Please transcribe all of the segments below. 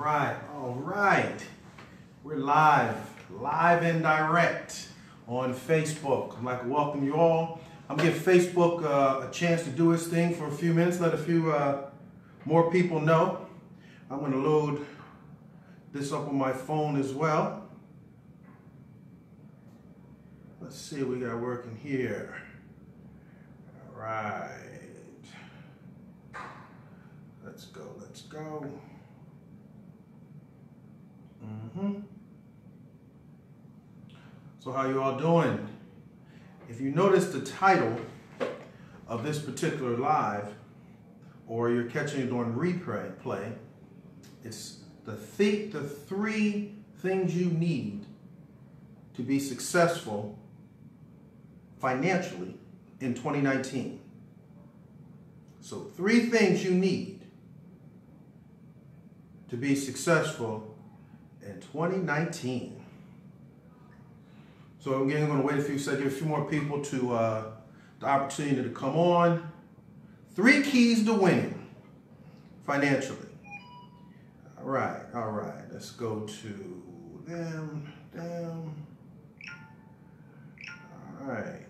All right. We're live and direct on Facebook. I'd like to welcome you all. I'm gonna give Facebook a chance to do its thing for a few minutes, let a few more people know. I'm gonna load this up on my phone as well. Let's see what we got working here. All right. Let's go. So how you all doing? If you notice the title of this particular live, or you're catching it on replay, it's the three things you need to be successful financially in 2019. So 3 things you need to be successful in 2019. So again, I'm going to wait a few seconds, give a few more people to the opportunity to come on. 3 keys to winning financially. All right. Let's go to them. All right.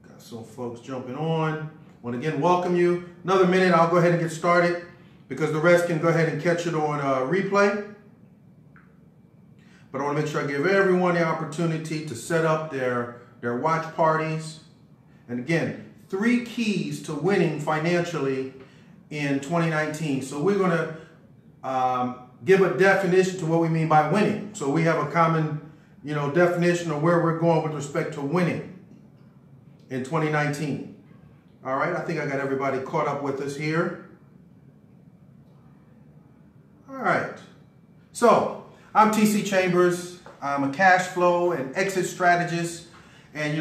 Got some folks jumping on. Want to again welcome you. Another minute, I'll go ahead and get started because the rest can go ahead and catch it on replay. But I want to make sure I give everyone the opportunity to set up their watch parties. And again, 3 keys to winning financially in 2019. So we're going to give a definition to what we mean by winning. So we have a common, definition of where we're going with respect to winning in 2019. All right, I think I got everybody caught up with us here. All right, so I'm TC Chambers. I'm a cash flow and exit strategist. And,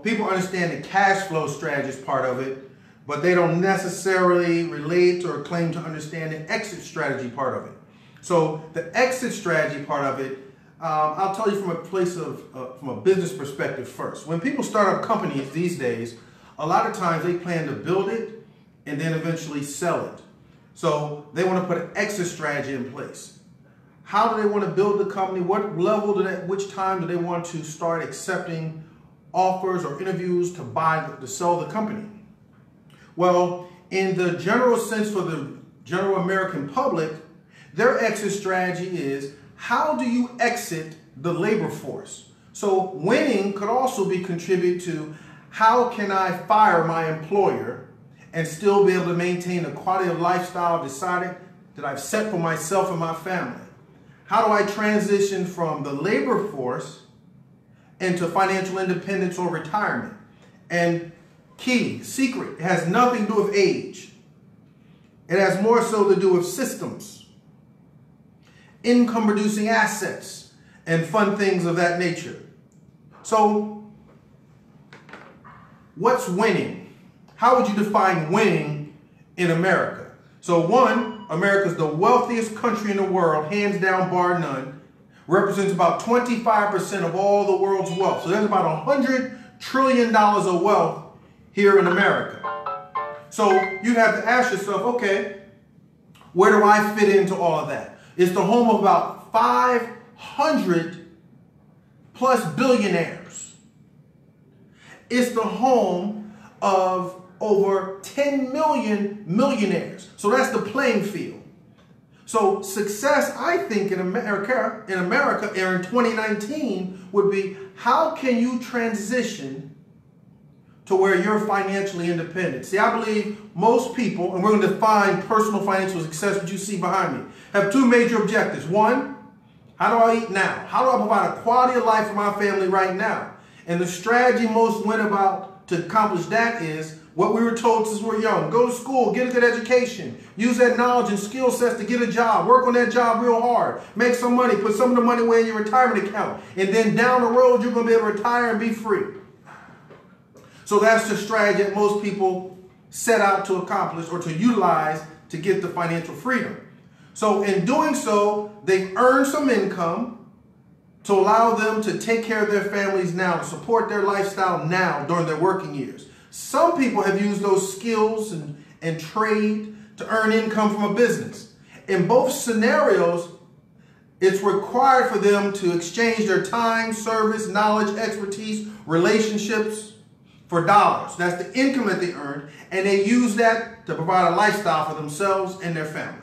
people understand the cash flow strategist part of it, but they don't necessarily relate or claim to understand the exit strategy part of it. So the exit strategy part of it, I'll tell you from a place of, from a business perspective first. When people start up companies these days, a lot of times they plan to build it and then eventually sell it. So they want to put an exit strategy in place. How do they want to build the company? What level which time do they want to start accepting offers or interviews to sell the company? Well, in the general sense for the general American public, their exit strategy is, how do you exit the labor force? So winning could also be contributed to, how can I fire my employer and still be able to maintain the quality of lifestyle that I've set for myself and my family? How do I transition from the labor force into financial independence or retirement? And secret, it has nothing to do with age. It has more so to do with systems, income producing assets, and fun things of that nature. So what's winning? How would you define winning in America? So 1, America's the wealthiest country in the world, hands down, bar none, represents about 25% of all the world's wealth. So there's about $100 trillion of wealth here in America. So you have to ask yourself, okay, where do I fit into all of that? It's the home of about 500 plus billionaires. It's the home of over 10 million millionaires. So that's the playing field. So success, I think, in America in 2019 would be, how can you transition to where you're financially independent? See, I believe most people, and we're going to define personal financial success, what you see behind me, have 2 major objectives. 1, how do I eat now? How do I provide a quality of life for my family right now? And the strategy most went about to accomplish that is what we were told since we're young. Go to school, get a good education, use that knowledge and skill sets to get a job, work on that job real hard, make some money, put some of the money away in your retirement account, and then down the road, you're going to be able to retire and be free. So that's the strategy that most people set out to accomplish or to utilize to get the financial freedom. So in doing so, they earn some income to allow them to take care of their families now, to support their lifestyle now during their working years. Some people have used those skills and trade to earn income from a business. In both scenarios, It's required for them to exchange their time, service, knowledge, expertise, relationships for dollars. That's the income that they earn, and they use that to provide a lifestyle for themselves and their family.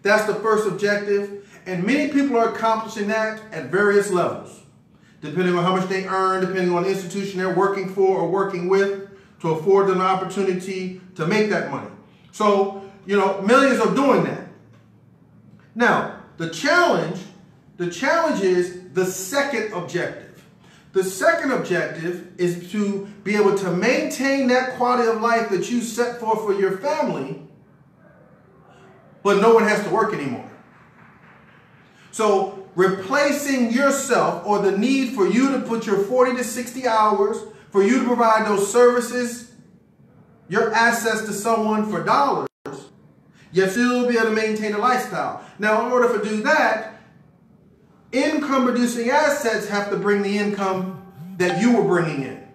That's the first objective, and many people are accomplishing that at various levels, depending on how much they earn, depending on the institution they're working for or working with, to afford them an opportunity to make that money. So, millions are doing that. Now, the challenge is the second objective. The second objective is to be able to maintain that quality of life that you set forth for your family, but no one has to work anymore. So replacing yourself, or the need for you to put your 40 to 60 hours, for you to provide those services, your assets to someone for dollars, yet still be able to maintain a lifestyle. Now, in order to do that, income-producing assets have to bring the income that you were bringing in.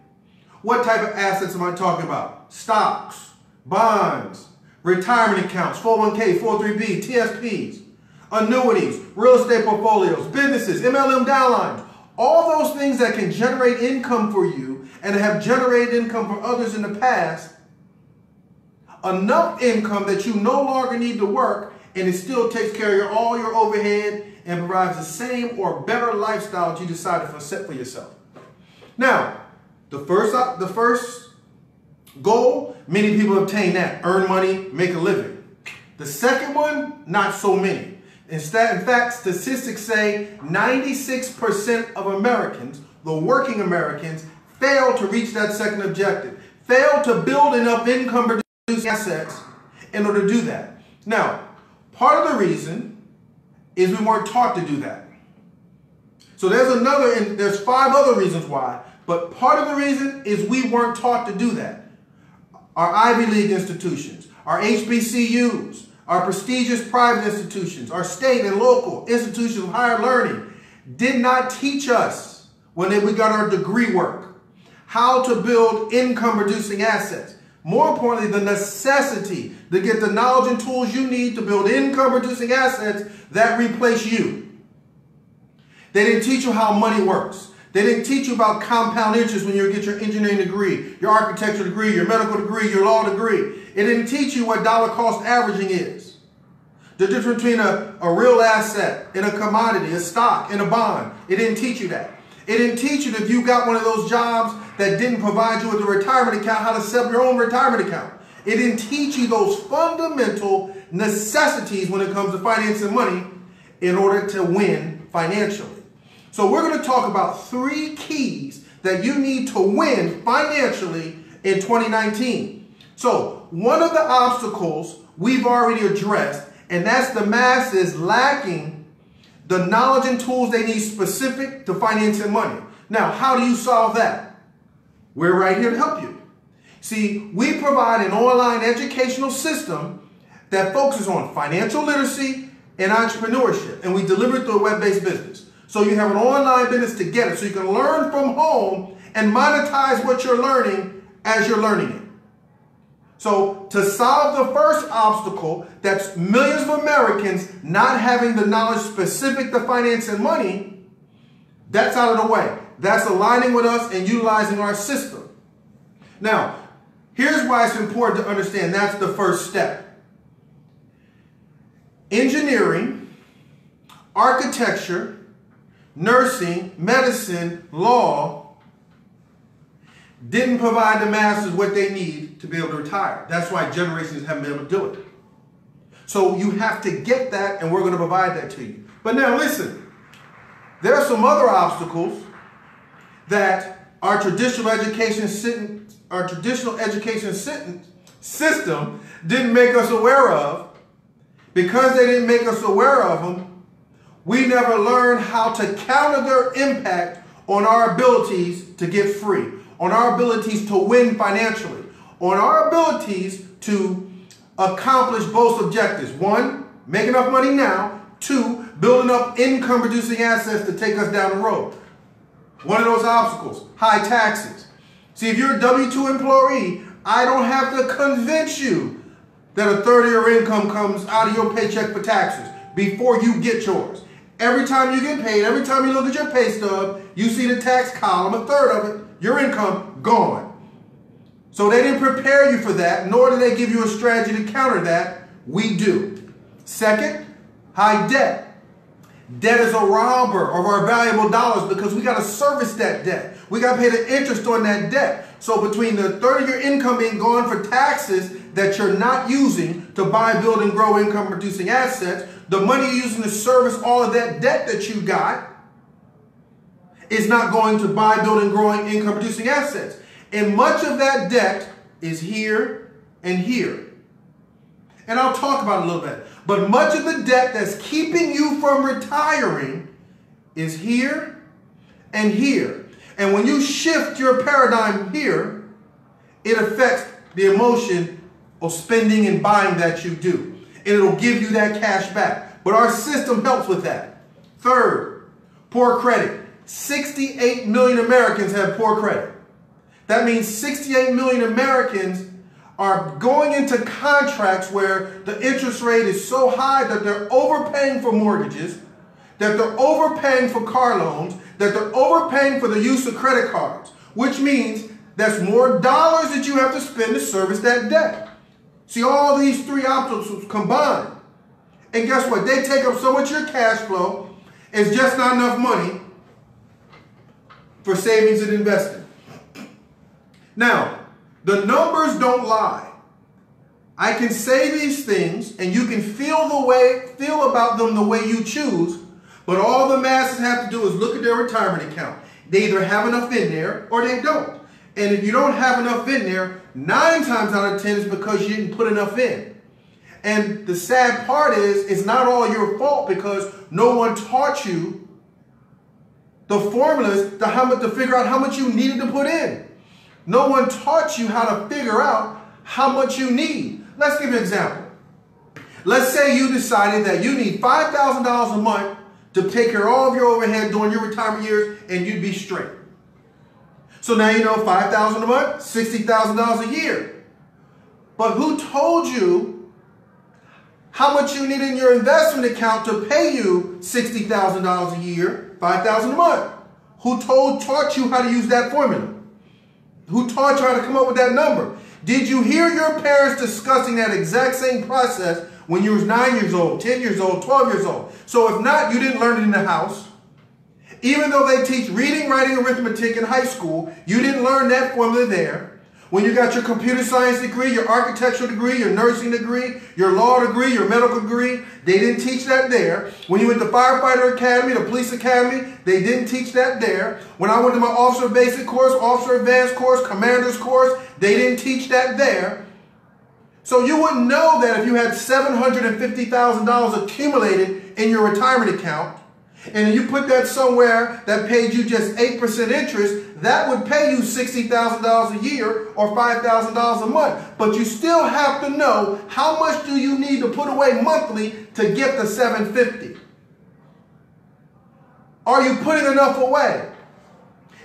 What type of assets am I talking about? Stocks, bonds, retirement accounts, 401k, 403b, TSPs, annuities, real estate portfolios, businesses, MLM downlines, all those things that can generate income for you and have generated income for others in the past. Enough income that you no longer need to work, and it still takes care of all your overhead and provides the same or better lifestyle that you decided to set for yourself. Now, the first goal, many people obtain that: earn money, make a living. The second one, not so many. In fact, statistics say 96% of Americans, the working Americans, fail to reach that second objective, fail to build enough income assets in order to do that. Now, part of the reason is we weren't taught to do that. So there's 5 other reasons why, but part of the reason is we weren't taught to do that. Our Ivy League institutions, our HBCUs, our prestigious private institutions, our state and local institutions of higher learning did not teach us, when we got our degree work, how to build income-producing assets. More importantly, the necessity to get the knowledge and tools you need to build income-producing assets that replace you. They didn't teach you how money works. They didn't teach you about compound interest when you get your engineering degree, your architecture degree, your medical degree, your law degree. It didn't teach you what dollar cost averaging is. The difference between a real asset and a commodity, a stock and a bond. It didn't teach you that. It didn't teach you that if you got one of those jobs that didn't provide you with a retirement account, how to set up your own retirement account. It didn't teach you those fundamental necessities when it comes to financing money in order to win financially. So we're going to talk about 3 keys that you need to win financially in 2019. So one of the obstacles we've already addressed, and that's the masses lacking the knowledge and tools they need specific to financing money. Now, how do you solve that? We're right here to help you. See, we provide an online educational system that focuses on financial literacy and entrepreneurship, and we deliver it through a web-based business. So you have an online business to get it, so you can learn from home and monetize what you're learning as you're learning it. So to solve the first obstacle, that's millions of Americans not having the knowledge specific to finance and money, that's out of the way. That's aligning with us and utilizing our system. Now, here's why it's important to understand that's the first step. Engineering, architecture, nursing, medicine, law didn't provide the masses what they need to be able to retire. That's why generations haven't been able to do it. So you have to get that, and we're going to provide that to you. But now listen, there are some other obstacles that our traditional education system didn't make us aware of. Because they didn't make us aware of them, we never learned how to counter their impact on our abilities to get free, on our abilities to win financially, on our abilities to accomplish both objectives. 1, make enough money now. 2, build enough income-producing assets to take us down the road. One of those obstacles, high taxes. See, if you're a W-2 employee, I don't have to convince you that a third of your income comes out of your paycheck for taxes before you get yours. Every time you get paid, every time you look at your pay stub, you see the tax column, a third of it, your income, gone. So they didn't prepare you for that, nor did they give you a strategy to counter that. We do. Second, high debt. Debt is a robber of our valuable dollars because we got to service that debt. We got to pay the interest on that debt. So between the third of your income being gone for taxes that you're not using to buy, build, and grow income producing assets, the money you're using to service all of that debt that you got is not going to buy, build, and growing income producing assets. And much of that debt is here and here. And I'll talk about it a little bit. But much of the debt that's keeping you from retiring is here and here. And when you shift your paradigm here, it affects the emotion of spending and buying that you do. And it'll give you that cash back. But our system helps with that. Third, poor credit. 68 million Americans have poor credit. That means 68 million Americans are going into contracts where the interest rate is so high that they're overpaying for mortgages, that they're overpaying for car loans, that they're overpaying for the use of credit cards, which means that's more dollars that you have to spend to service that debt. See, all these three obstacles combined. And guess what? They take up so much of your cash flow, it's just not enough money for savings and investing. Now, the numbers don't lie. I can say these things and you can feel about them the way you choose, but all the masses have to do is look at their retirement account. They either have enough in there or they don't. And if you don't have enough in there, 9 times out of 10 is because you didn't put enough in. And the sad part is, it's not all your fault because no one taught you the formulas to figure out how much you needed to put in. No one taught you how to figure out how much you need. Let's give you an example. Let's say you decided that you need $5,000 a month to take care of all of your overhead during your retirement years and you'd be straight. So now you know $5,000 a month, $60,000 a year. But who told you how much you need in your investment account to pay you $60,000 a year, $5,000 a month? Who taught you how to use that formula? Who taught you how to come up with that number? Did you hear your parents discussing that exact same process when you was 9 years old, 10 years old, 12 years old? So if not, you didn't learn it in the house. Even though they teach reading, writing, arithmetic in high school, you didn't learn that formula there. When you got your computer science degree, your architectural degree, your nursing degree, your law degree, your medical degree, they didn't teach that there. When you went to firefighter academy, the police academy, they didn't teach that there. When I went to my officer basic course, officer advanced course, commander's course, they didn't teach that there. So you wouldn't know that if you had $750,000 accumulated in your retirement account, and you put that somewhere that paid you just 8% interest, that would pay you $60,000 a year or $5,000 a month. But you still have to know how much do you need to put away monthly to get the $750. Are you putting enough away?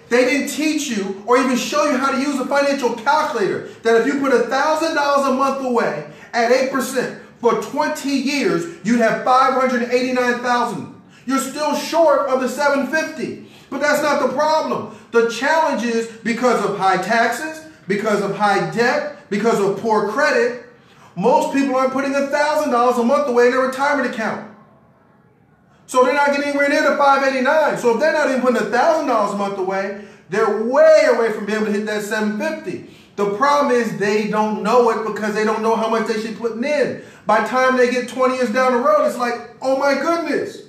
They didn't teach you or even show you how to use a financial calculator that if you put $1,000 a month away at 8% for 20 years, you'd have $589,000. You're still short of the $750. But that's not the problem. The challenge is because of high taxes, because of high debt, because of poor credit, most people aren't putting $1,000 a month away in their retirement account. So they're not getting anywhere near the $589. So if they're not even putting $1,000 a month away, they're way away from being able to hit that $750. The problem is they don't know it because they don't know how much they should be putting in. By the time they get 20 years down the road, it's like, oh my goodness.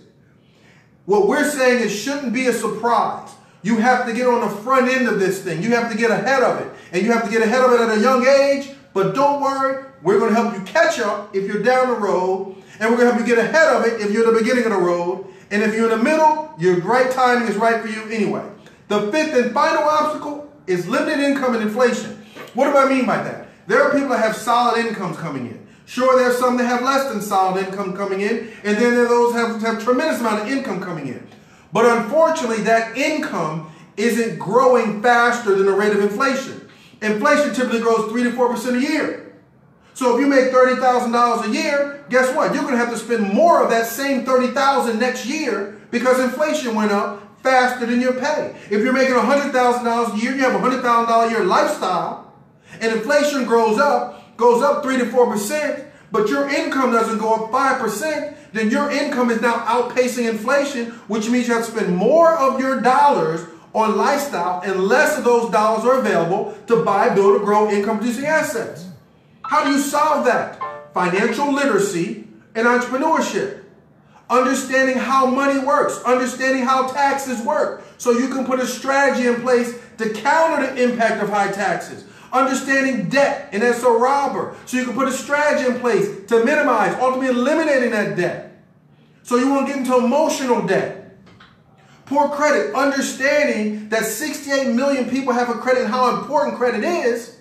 What we're saying is shouldn't be a surprise. You have to get on the front end of this thing. You have to get ahead of it. And you have to get ahead of it at a young age. But don't worry, we're going to help you catch up if you're down the road. And we're going to help you get ahead of it if you're at the beginning of the road. And if you're in the middle, your right timing is right for you anyway. The fifth and final obstacle is limited income and inflation. What do I mean by that? There are people that have solid incomes coming in. Sure, there's some that have less than solid income coming in, and then there are those that have tremendous amount of income coming in. But unfortunately, that income isn't growing faster than the rate of inflation. Inflation typically grows 3 to 4% a year. So if you make $30,000 a year, guess what? You're going to have to spend more of that same $30,000 next year because inflation went up faster than your pay. If you're making $100,000 a year, you have a $100,000 a year lifestyle, and inflation goes up 3 to 4%, but your income doesn't go up 5%, then your income is now outpacing inflation, which means you have to spend more of your dollars on lifestyle and less of those dollars are available to buy, build, or grow income-producing assets. How do you solve that? Financial literacy and entrepreneurship. Understanding how money works, understanding how taxes work, so you can put a strategy in place to counter the impact of high taxes. Understanding debt and as a robber, so you can put a strategy in place to minimize, ultimately eliminating that debt. So you won't get into emotional debt. Poor credit, understanding that 68 million people have a credit and how important credit is,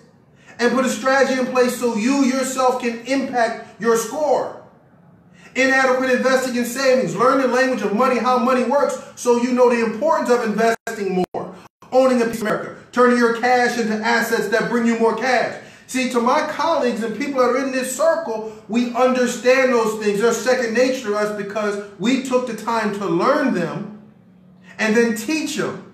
and put a strategy in place so you yourself can impact your score. Inadequate investing in savings, learn the language of money, how money works, so you know the importance of investing more. Owning a piece of America, turning your cash into assets that bring you more cash. See, to my colleagues and people that are in this circle, we understand those things. They're second nature to us because we took the time to learn them and then teach them.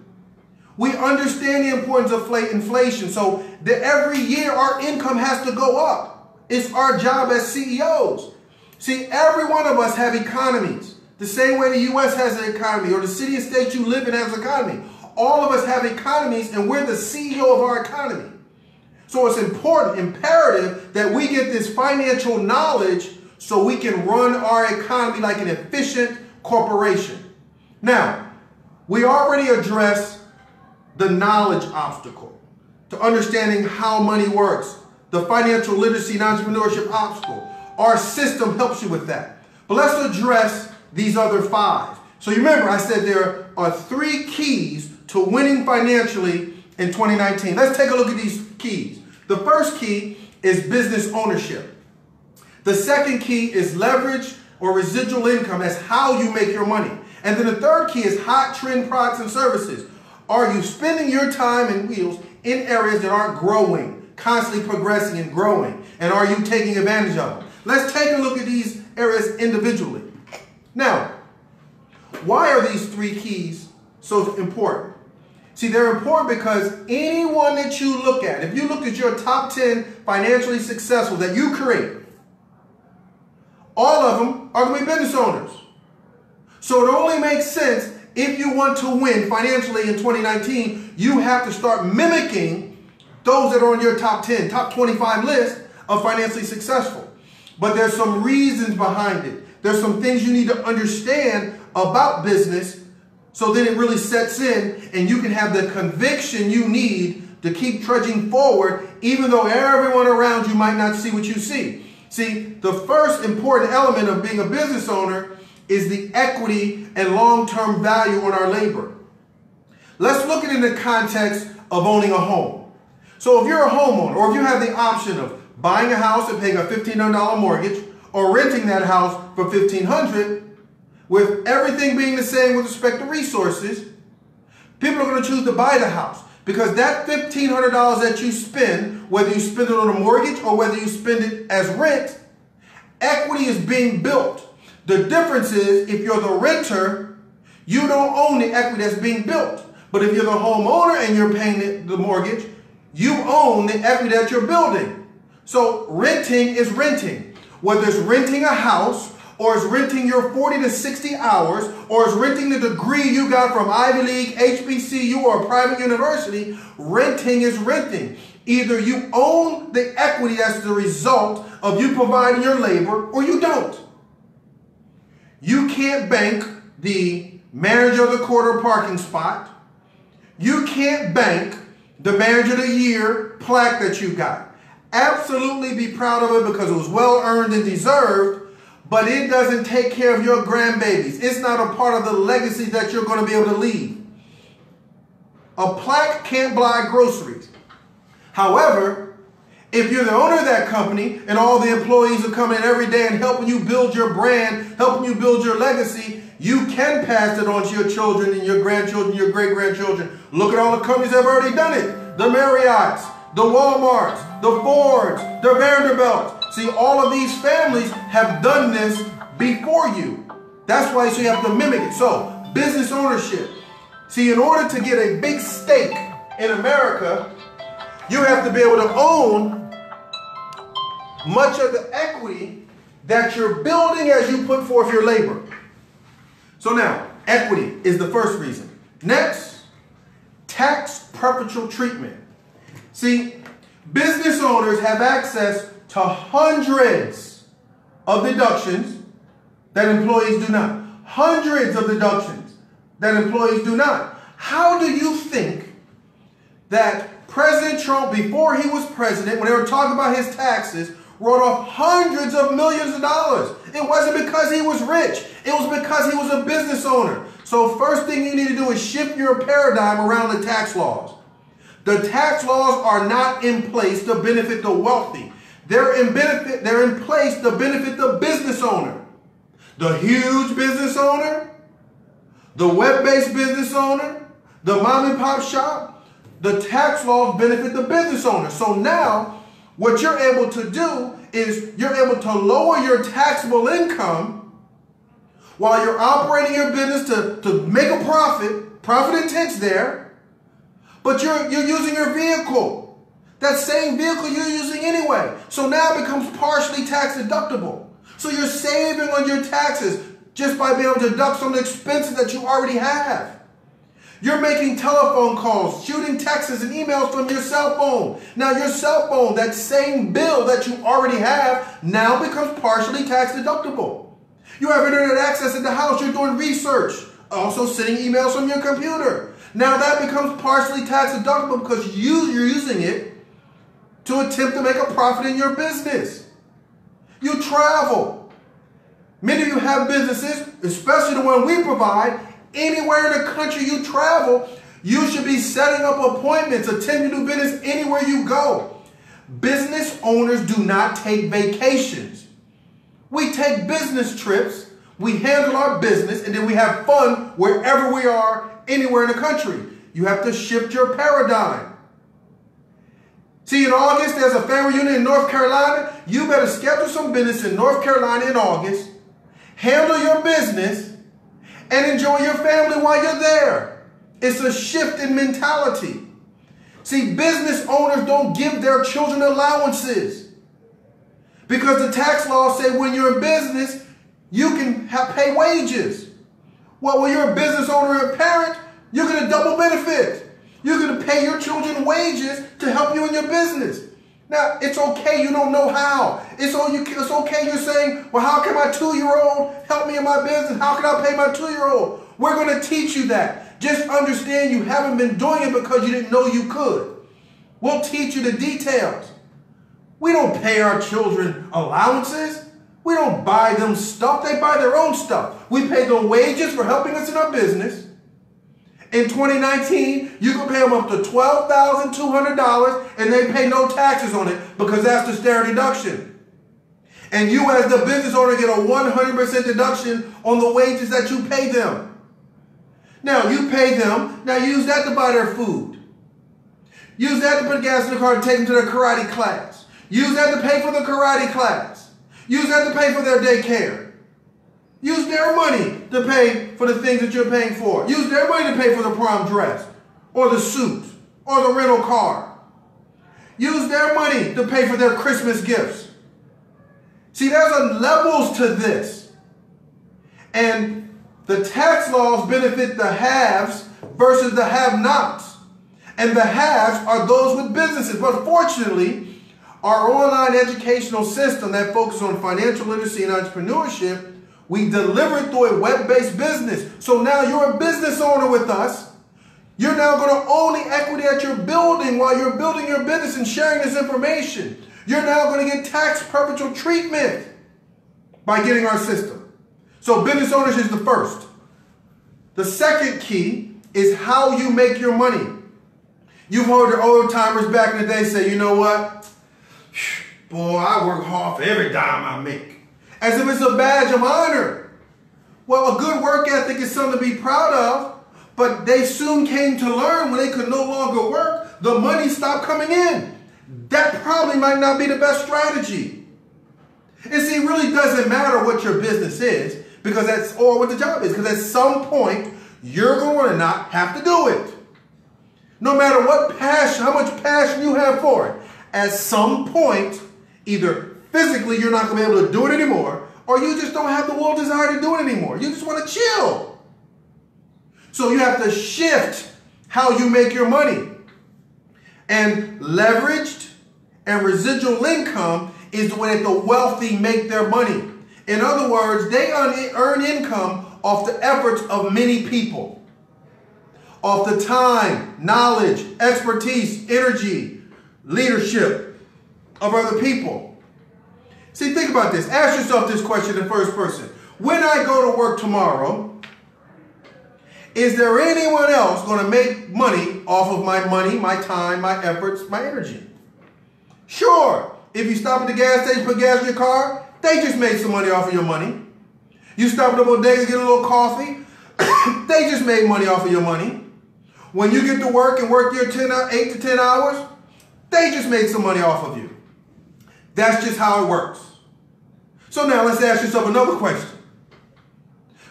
We understand the importance of inflation, so that every year our income has to go up. It's our job as CEOs. See, every one of us have economies. The same way the U.S. has an economy, or the city and state you live in has an economy. All of us have economies, and we're the CEO of our economy. So it's important, imperative, that we get this financial knowledge so we can run our economy like an efficient corporation. Now, we already addressed the knowledge obstacle to understanding how money works, the financial literacy and entrepreneurship obstacle. Our system helps you with that. But let's address these other 5. So you remember I said there are 3 keys to winning financially in 2019. Let's take a look at these keys. The first key is business ownership. The second key is leverage or residual income. That's how you make your money. And then the third key is hot trend products and services. Are you spending your time and wheels in areas that aren't growing, constantly progressing and growing? And are you taking advantage of them? Let's take a look at these areas individually. Now, why are these 3 keys so important? See, they're important because anyone that you look at, if you look at your top 10 financially successful that you create, all of them are going to be business owners. So it only makes sense, if you want to win financially in 2019, you have to start mimicking those that are on your top 10, top 25 list of financially successful. But there's some reasons behind it. There's some things you need to understand about business so then it really sets in and you can have the conviction you need to keep trudging forward even though everyone around you might not see what you see. See, the first important element of being a business owner is the equity and long-term value on our labor. Let's look at it in the context of owning a home. So if you're a homeowner, or if you have the option of buying a house and paying a $1,500 mortgage, or renting that house for $1,500, with everything being the same with respect to resources, people are going to choose to buy the house because that $1,500 that you spend, whether you spend it on a mortgage or whether you spend it as rent, equity is being built. The difference is if you're the renter, you don't own the equity that's being built. But if you're the homeowner and you're paying the mortgage, you own the equity that you're building. So renting is renting. Whether it's renting a house, or it's renting your 40 to 60 hours, or it's renting the degree you got from Ivy League, HBCU, or a private university, renting is renting. Either you own the equity that's the result of you providing your labor, or you don't. You can't bank the manager of the quarter parking spot. You can't bank the manager of the year plaque that you got. Absolutely be proud of it because it was well earned and deserved, but it doesn't take care of your grandbabies. It's not a part of the legacy that you're going to be able to leave. A plaque can't buy groceries. However, if you're the owner of that company and all the employees are coming in every day and helping you build your brand, helping you build your legacy, you can pass it on to your children and your grandchildren, your great-grandchildren. Look at all the companies that have already done it. The Marriotts, the Walmarts, the Fords, the Vanderbilts. See, all of these families have done this before you. That's why you have to mimic it. So, business ownership. See, in order to get a big stake in America, you have to be able to own much of the equity that you're building as you put forth your labor. So now, equity is the first reason. Next, tax preferential treatment. See, business owners have access to hundreds of deductions that employees do not. Hundreds of deductions that employees do not. How do you think that President Trump, before he was president, when they were talking about his taxes, wrote off hundreds of millions of dollars? It wasn't because he was rich. It was because he was a business owner. So first thing you need to do is shift your paradigm around the tax laws. The tax laws are not in place to benefit the wealthy. They're in place to benefit the business owner. The huge business owner, the web-based business owner, the mom and pop shop, the tax laws benefit the business owner. So now, what you're able to do is you're able to lower your taxable income while you're operating your business to make a profit. Profit intent's there, but you're using your vehicle. That same vehicle you're using anyway. So now it becomes partially tax deductible. So you're saving on your taxes just by being able to deduct some of the expenses that you already have. You're making telephone calls, shooting texts and emails from your cell phone. Now your cell phone, that same bill that you already have, now becomes partially tax deductible. You have internet access at the house, you're doing research, also sending emails from your computer. Now that becomes partially tax deductible because you're using it to attempt to make a profit in your business. You travel. Many of you have businesses, especially the one we provide. Anywhere in the country you travel, you should be setting up appointments, attending to business anywhere you go. Business owners do not take vacations. We take business trips, we handle our business, and then we have fun wherever we are, anywhere in the country. You have to shift your paradigm. See, in August, there's a family reunion in North Carolina. You better schedule some business in North Carolina in August, handle your business, and enjoy your family while you're there. It's a shift in mentality. See, business owners don't give their children allowances because the tax laws say when you're in business, you can pay wages. Well, when you're a business owner and parent, you're going to double benefit. You're going to pay your children wages to help you in your business. Now, it's okay you don't know how. It's okay you're saying, well, how can my 2-year-old help me in my business? How can I pay my 2-year-old? We're going to teach you that. Just understand you haven't been doing it because you didn't know you could. We'll teach you the details. We don't pay our children allowances. We don't buy them stuff. They buy their own stuff. We pay them wages for helping us in our business. In 2019, you can pay them up to $12,200 and they pay no taxes on it because that's the standard deduction. And you as the business owner get a 100% deduction on the wages that you pay them. Now, you pay them. Now, use that to buy their food. Use that to put gas in the car and take them to their karate class. Use that to pay for the karate class. Use that to pay for their daycare. Use their money to pay for the things that you're paying for. Use their money to pay for the prom dress or the suit or the rental car. Use their money to pay for their Christmas gifts. See, there's levels to this. And the tax laws benefit the haves versus the have-nots. And the haves are those with businesses. But fortunately, our online educational system that focuses on financial literacy and entrepreneurship, we deliver it through a web-based business. So now you're a business owner with us. You're now going to own the equity that you're building while you're building your business and sharing this information. You're now going to get tax preferential treatment by getting our system. So business ownership is the first. The second key is how you make your money. You've heard the old timers back in the day say, you know what? Boy, I work hard for every dime I make. As if it's a badge of honor. Well, a good work ethic is something to be proud of, but they soon came to learn when they could no longer work, the money stopped coming in. That probably might not be the best strategy. And see, it really doesn't matter what your business is, because that's or what the job is, because at some point you're going to not have to do it. No matter what passion, how much passion you have for it, at some point, either physically you're not going to be able to do it anymore, or you just don't have the will desire to do it anymore. You just want to chill. So you have to shift how you make your money. And leveraged and residual income is the way that the wealthy make their money. In other words, they earn income off the efforts of many people. Off the time, knowledge, expertise, energy, leadership of other people. See, think about this. Ask yourself this question in first person. When I go to work tomorrow, is there anyone else going to make money off of my money, my time, my efforts, my energy? Sure. If you stop at the gas station, put gas in your car, they just made some money off of your money. You stop at the bodega, get a little coffee, they just made money off of your money. When you get to work and work your 8 to 10 hours, they just made some money off of you. That's just how it works. So now let's ask yourself another question.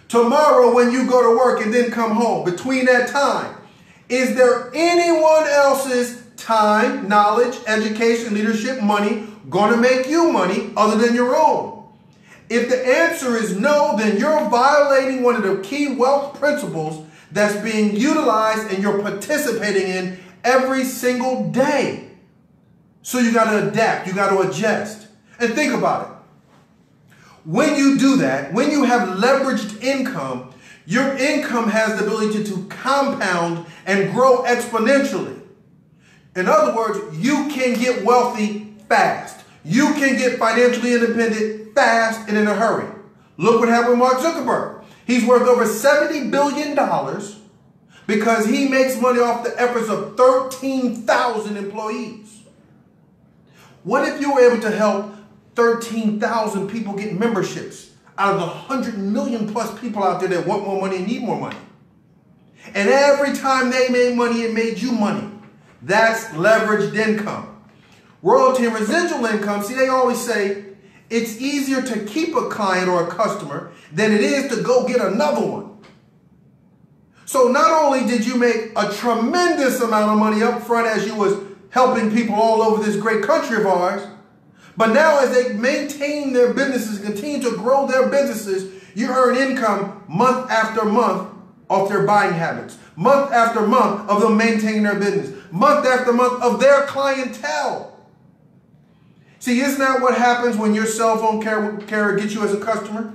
Tomorrow when you go to work and then come home, between that time, is there anyone else's time, knowledge, education, leadership, money going to make you money other than your own? If the answer is no, then you're violating one of the key wealth principles that's being utilized and you're participating in every single day. So you got to adapt, you got to adjust. And think about it. When you do that, when you have leveraged income, your income has the ability to compound and grow exponentially. In other words, you can get wealthy fast. You can get financially independent fast and in a hurry. Look what happened with Mark Zuckerberg. He's worth over $70 billion because he makes money off the efforts of 13,000 employees. What if you were able to help 13,000 people get memberships out of the 100 million plus people out there that want more money and need more money? And every time they made money, it made you money. That's leveraged income. Royalty and residual income, see, they always say it's easier to keep a client or a customer than it is to go get another one. So not only did you make a tremendous amount of money up front as you was helping people all over this great country of ours, but now as they maintain their businesses, continue to grow their businesses, you earn income month after month off their buying habits, month after month of them maintaining their business, month after month of their clientele. See, isn't that what happens when your cell phone carrier gets you as a customer?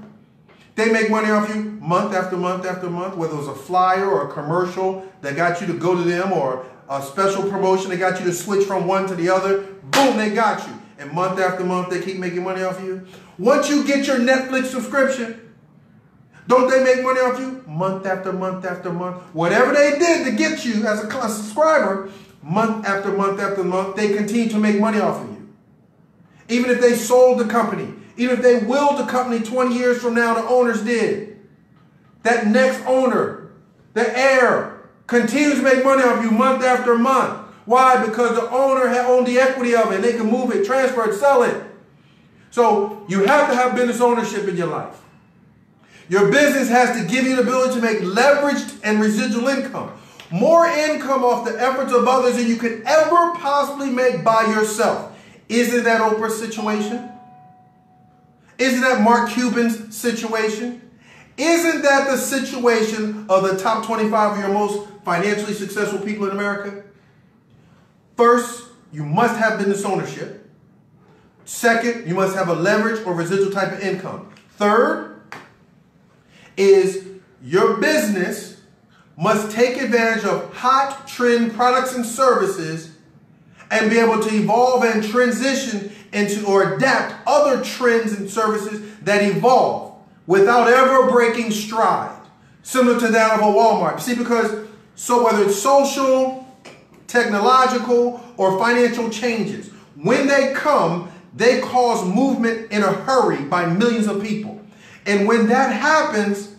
They make money off you month after month after month, whether it was a flyer or a commercial that got you to go to them or a special promotion that got you to switch from one to the other. Boom, they got you. And month after month, they keep making money off of you. Once you get your Netflix subscription, don't they make money off you? Month after month after month. Whatever they did to get you as a subscriber, month after month after month, they continue to make money off of you. Even if they sold the company, even if they willed the company 20 years from now, the owners did. That next owner, the heir, continues to make money off you month after month. Why? Because the owner owned the equity of it and they can move it, transfer it, sell it. So you have to have business ownership in your life. Your business has to give you the ability to make leveraged and residual income. More income off the efforts of others than you could ever possibly make by yourself. Isn't that Oprah's situation? Isn't that Mark Cuban's situation? Isn't that the situation of the top 25 of your most financially successful people in America? First, you must have business ownership. Second, you must have a leverage or residual type of income. Third is your business must take advantage of hot trend products and services and be able to evolve and transition into or adapt other trends and services that evolve without ever breaking stride, similar to that of a Walmart. See, because so whether it's social, technological, or financial changes, when they come, they cause movement in a hurry by millions of people. And when that happens,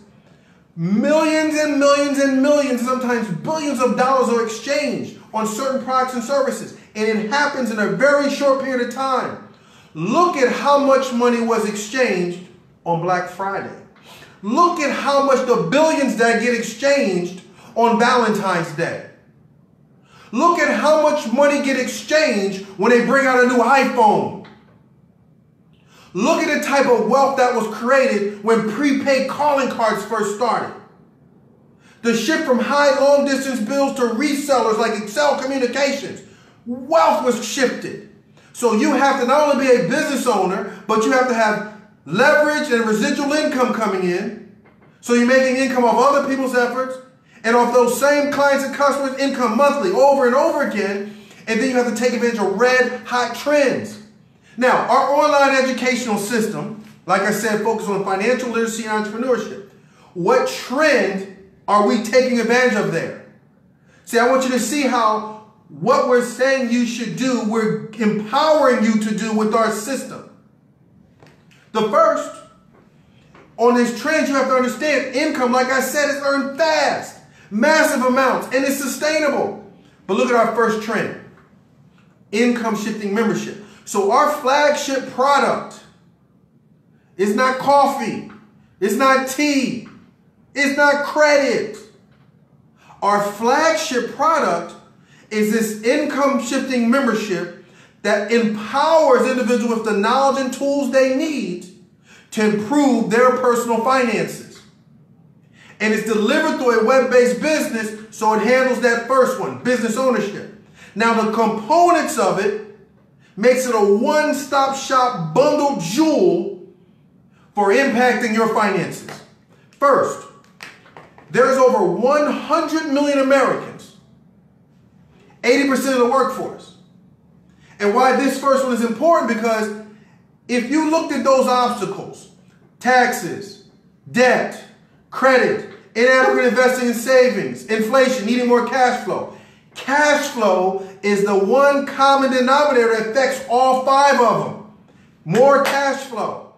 millions and millions and millions, sometimes billions of dollars are exchanged on certain products and services. And it happens in a very short period of time. Look at how much money was exchanged on Black Friday. Look at how much the billions that get exchanged on Valentine's Day. Look at how much money get exchanged when they bring out a new iPhone. Look at the type of wealth that was created when prepaid calling cards first started. The shift from high long distance bills to resellers like Excel Communications. Wealth was shifted. So you have to not only be a business owner, but you have to have leverage and residual income coming in. So you're making income off other people's efforts and off those same clients and customers' income monthly over and over again. And then you have to take advantage of red hot trends. Now, our online educational system, like I said, focus on financial literacy and entrepreneurship. What trend are we taking advantage of there? See, I want you to see how what we're saying you should do, we're empowering you to do with our system. The first, on this trend, you have to understand income, like I said, is earned fast, massive amounts, and it's sustainable. But look at our first trend, income shifting membership. So our flagship product is not coffee, it's not tea, it's not credit. Our flagship product is this income shifting membership that empowers individuals with the knowledge and tools they need to improve their personal finances. And it's delivered through a web-based business, so it handles that first one, business ownership. Now the components of it makes it a one-stop shop bundled jewel for impacting your finances. First, there's over 100 million Americans, 80% of the workforce. And why this first one is important, because if you looked at those obstacles, taxes, debt, credit, inadequate investing and savings, inflation, needing more cash flow. Cash flow is the one common denominator that affects all five of them. More cash flow.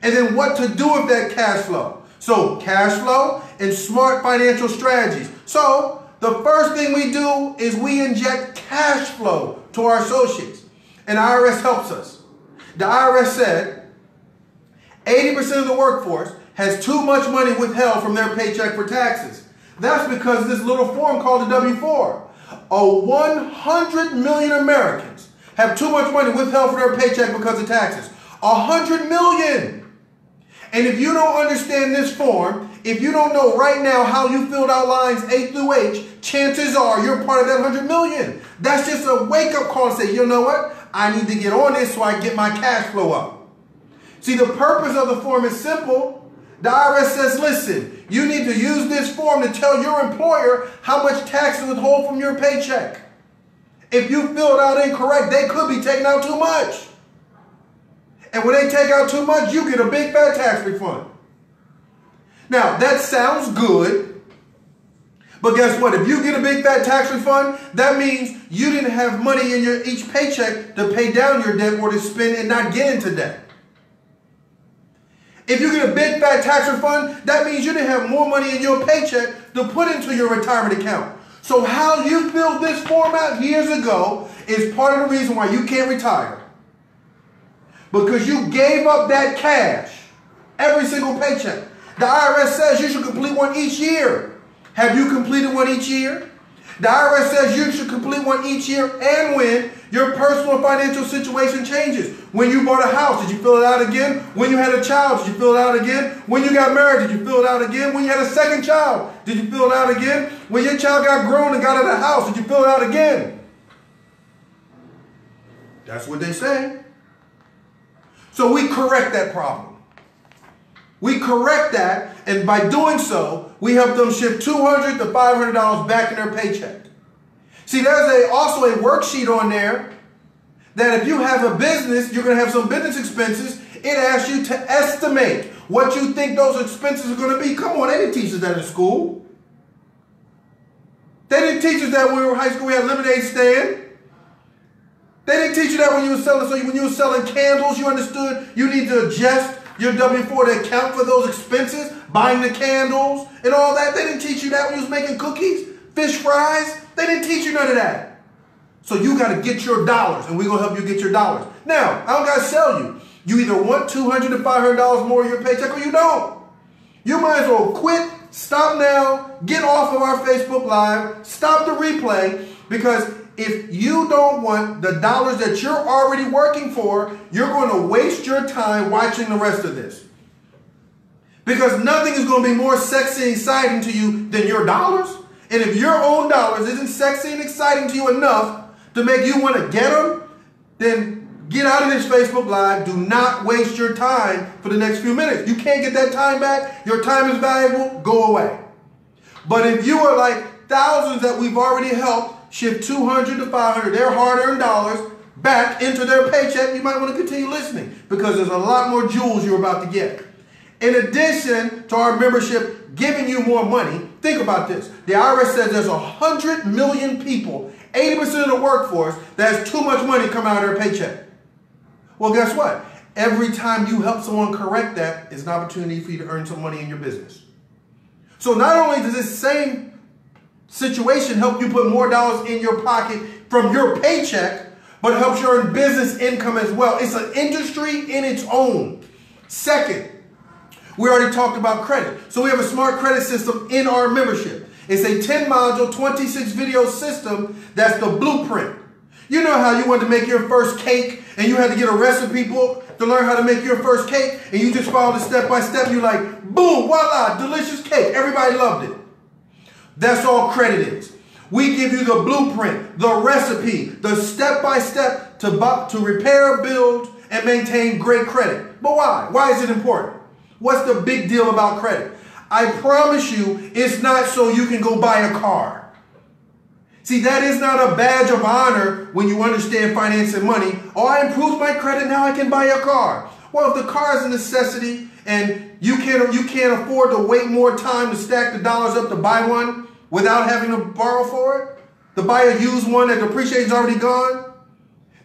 And then what to do with that cash flow. So cash flow and smart financial strategies. So the first thing we do is we inject cash flow to our associates. And the IRS helps us. The IRS said 80% of the workforce has too much money withheld from their paycheck for taxes. That's because of this little form called the W-4. 100 million Americans have too much money withheld from their paycheck because of taxes. 100 million. And if you don't understand this form, if you don't know right now how you filled out lines A through H, chances are you're part of that 100 million. That's just a wake-up call to say, you know what? I need to get on this so I get my cash flow up. See, the purpose of the form is simple. The IRS says, listen, you need to use this form to tell your employer how much tax to withhold from your paycheck. If you fill it out incorrect, they could be taking out too much. And when they take out too much, you get a big fat tax refund. Now, that sounds good. But guess what? If you get a big fat tax refund, that means you didn't have money in your each paycheck to pay down your debt or to spend and not get into debt. If you get a big fat tax refund, that means you didn't have more money in your paycheck to put into your retirement account. So how you filled this form out years ago is part of the reason why you can't retire. Because you gave up that cash every single paycheck. The IRS says you should complete one each year. Have you completed one each year? The IRS says you should complete one each year and when your personal financial situation changes. When you bought a house, did you fill it out again? When you had a child, did you fill it out again? When you got married, did you fill it out again? When you had a second child, did you fill it out again? When your child got grown and got out of the house, did you fill it out again? That's what they say. So we correct that problem. We correct that, and by doing so, we help them shift $200 to $500 back in their paycheck. See, there's also a worksheet on there that if you have a business, you're going to have some business expenses. It asks you to estimate what you think those expenses are going to be. Come on, they didn't teach us that in school. They didn't teach us that when we were in high school. We had a lemonade stand. They didn't teach you that when you were selling. So when you were selling candles, you understood you need to adjust your W-4 to account for those expenses, buying the candles and all that. They didn't teach you that when you was making cookies, fish fries. They didn't teach you none of that. So you got to get your dollars, and we're going to help you get your dollars. Now, I don't got to sell you. You either want $200 to $500 more in your paycheck or you don't. You might as well quit, stop now, get off of our Facebook Live, stop the replay, because if you don't want the dollars that you're already working for, you're going to waste your time watching the rest of this. Because nothing is going to be more sexy and exciting to you than your dollars. And if your own dollars isn't sexy and exciting to you enough to make you want to get them, then get out of this Facebook Live. Do not waste your time for the next few minutes. You can't get that time back. Your time is valuable. Go away. But if you are like thousands that we've already helped shift $200 to $500, their hard-earned dollars, back into their paycheck, you might want to continue listening because there's a lot more jewels you're about to get. In addition to our membership giving you more money, think about this. The IRS says there's 100 million people, 80% of the workforce, that has too much money come out of their paycheck. Well, guess what? Every time you help someone correct that, is an opportunity for you to earn some money in your business. So not only does this same situation help you put more dollars in your pocket from your paycheck, but it helps you earn business income as well. It's an industry in its own. Second, we already talked about credit. So we have a smart credit system in our membership. It's a 10-module, 26-video system that's the blueprint. You know how you wanted to make your first cake and you had to get a recipe book to learn how to make your first cake, and you just followed it step by step and you're like, boom, voila, delicious cake. Everybody loved it. That's all credit is. We give you the blueprint, the recipe, the step-by-step to repair, build, and maintain great credit. But why? Why is it important? What's the big deal about credit? I promise you, it's not so you can go buy a car. See, that is not a badge of honor when you understand finance and money. Oh, I improved my credit, now I can buy a car. Well, if the car is a necessity and you can't afford to wait more time to stack the dollars up to buy one without having to borrow for it, to buy a used one that depreciation's already gone,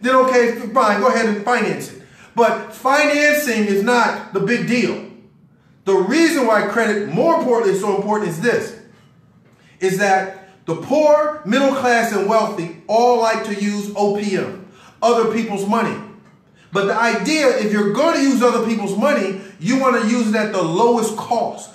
then okay, fine, go ahead and finance it. But financing is not the big deal. The reason why credit, more importantly, is so important is this, is that the poor, middle class, and wealthy all like to use OPM, other people's money. But the idea, if you're going to use other people's money, you want to use it at the lowest cost.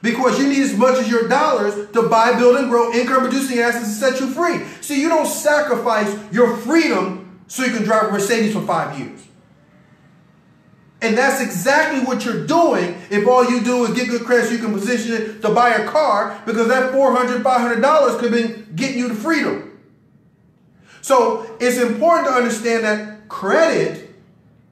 Because you need as much as your dollars to buy, build, and grow income-producing assets and set you free. See, you don't sacrifice your freedom so you can drive a Mercedes for 5 years. And that's exactly what you're doing if all you do is get good credit so you can position it to buy a car, because that $400, $500 could be getting you to freedom. So it's important to understand that credit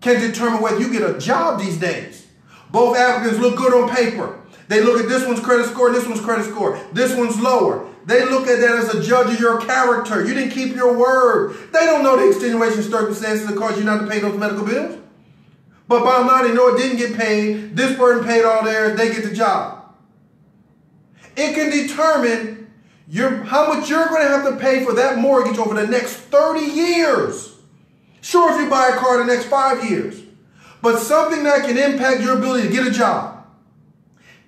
can determine whether you get a job these days. Both applicants look good on paper. They look at this one's credit score and this one's credit score. This one's lower. They look at that as a judge of your character. You didn't keep your word. They don't know the extenuation circumstances that cause you not to pay those medical bills. But bottom line, they know it didn't get paid. This person paid all theirs. They get the job. It can determine how much you're going to have to pay for that mortgage over the next 30 years. Sure, if you buy a car the next 5 years. But something that can impact your ability to get a job.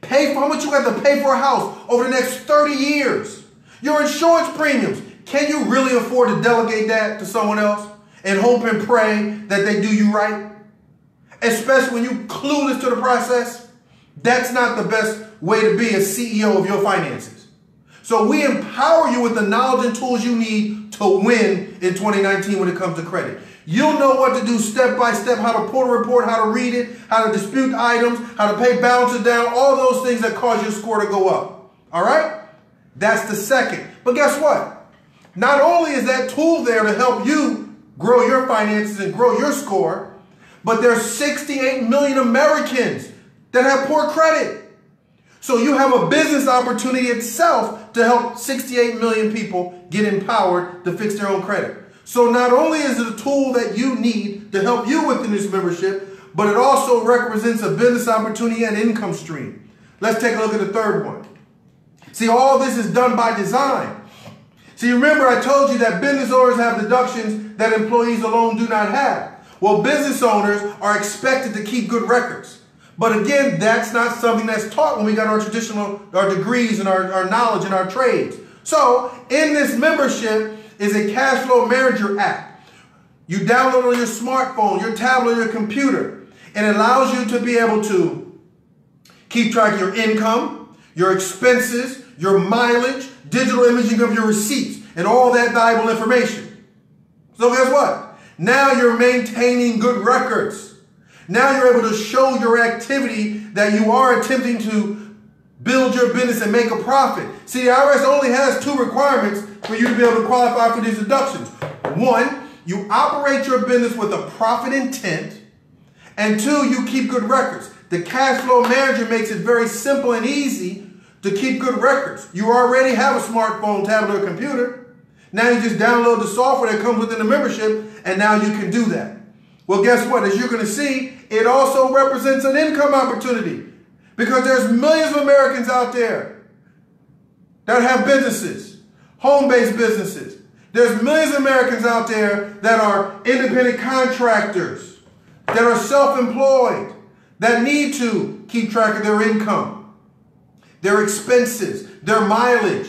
Pay for how much you have to pay for a house over the next 30 years. Your insurance premiums. Can you really afford to delegate that to someone else and hope and pray that they do you right? Especially when you're clueless to the process. That's not the best way to be a CEO of your finances. So we empower you with the knowledge and tools you need to win in 2019 when it comes to credit. You'll know what to do step by step, how to pull a report, how to read it, how to dispute items, how to pay balances down, all those things that cause your score to go up. All right? That's the second. But guess what? Not only is that tool there to help you grow your finances and grow your score, but there's 68 million Americans that have poor credit. So you have a business opportunity itself to help 68 million people get empowered to fix their own credit. So not only is it a tool that you need to help you within this membership, but it also represents a business opportunity and income stream. Let's take a look at the third one. See, all this is done by design. See, remember I told you that business owners have deductions that employees alone do not have. Well, business owners are expected to keep good records. But again, that's not something that's taught when we got our degrees and our knowledge and our trades. So in this membership, is a cash flow manager app. You download it on your smartphone, your tablet, your computer, and it allows you to be able to keep track of your income, your expenses, your mileage, digital imaging of your receipts, and all that valuable information. So guess what? Now you're maintaining good records. Now you're able to show your activity that you are attempting to build your business and make a profit. See, the IRS only has two requirements for you to be able to qualify for these deductions. One, you operate your business with a profit intent. And two, you keep good records. The cash flow manager makes it very simple and easy to keep good records. You already have a smartphone, tablet, or computer. Now you just download the software that comes within the membership, and now you can do that. Well, guess what? As you're going to see, it also represents an income opportunity, because there's millions of Americans out there that have businesses, home-based businesses. There's millions of Americans out there that are independent contractors, that are self-employed, that need to keep track of their income, their expenses, their mileage.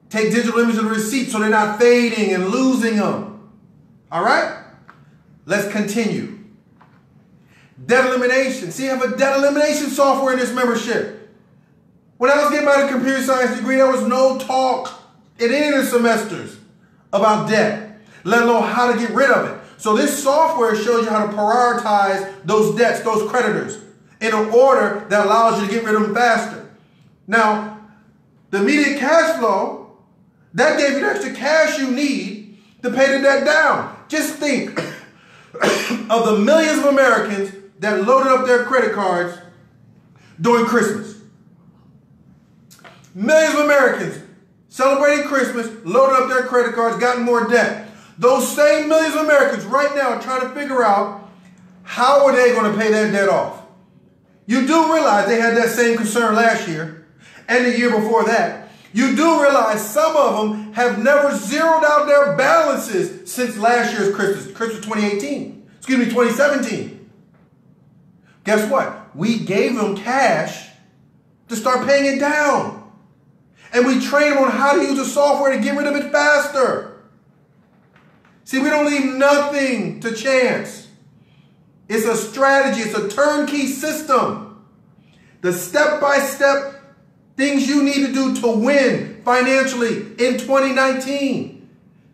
Take digital images of the receipts so they're not fading and losing them. All right? Let's continue. Debt elimination. See, I have a debt elimination software in this membership. When I was getting my computer science degree, there was no talk in any of the semesters about debt, let alone how to get rid of it. So this software shows you how to prioritize those debts, those creditors, in an order that allows you to get rid of them faster. Now, the immediate cash flow, that gave you the extra cash you need to pay the debt down. Just think of the millions of Americans that loaded up their credit cards during Christmas. Millions of Americans celebrating Christmas, loaded up their credit cards, gotten more debt. Those same millions of Americans right now are trying to figure out how are they going to pay their debt off. You do realize they had that same concern last year and the year before that. You do realize some of them have never zeroed out their balances since last year's Christmas 2017. Guess what? We gave them cash to start paying it down. And we train them on how to use the software to get rid of it faster. See, we don't leave nothing to chance. It's a strategy. It's a turnkey system. The step-by-step things you need to do to win financially in 2019.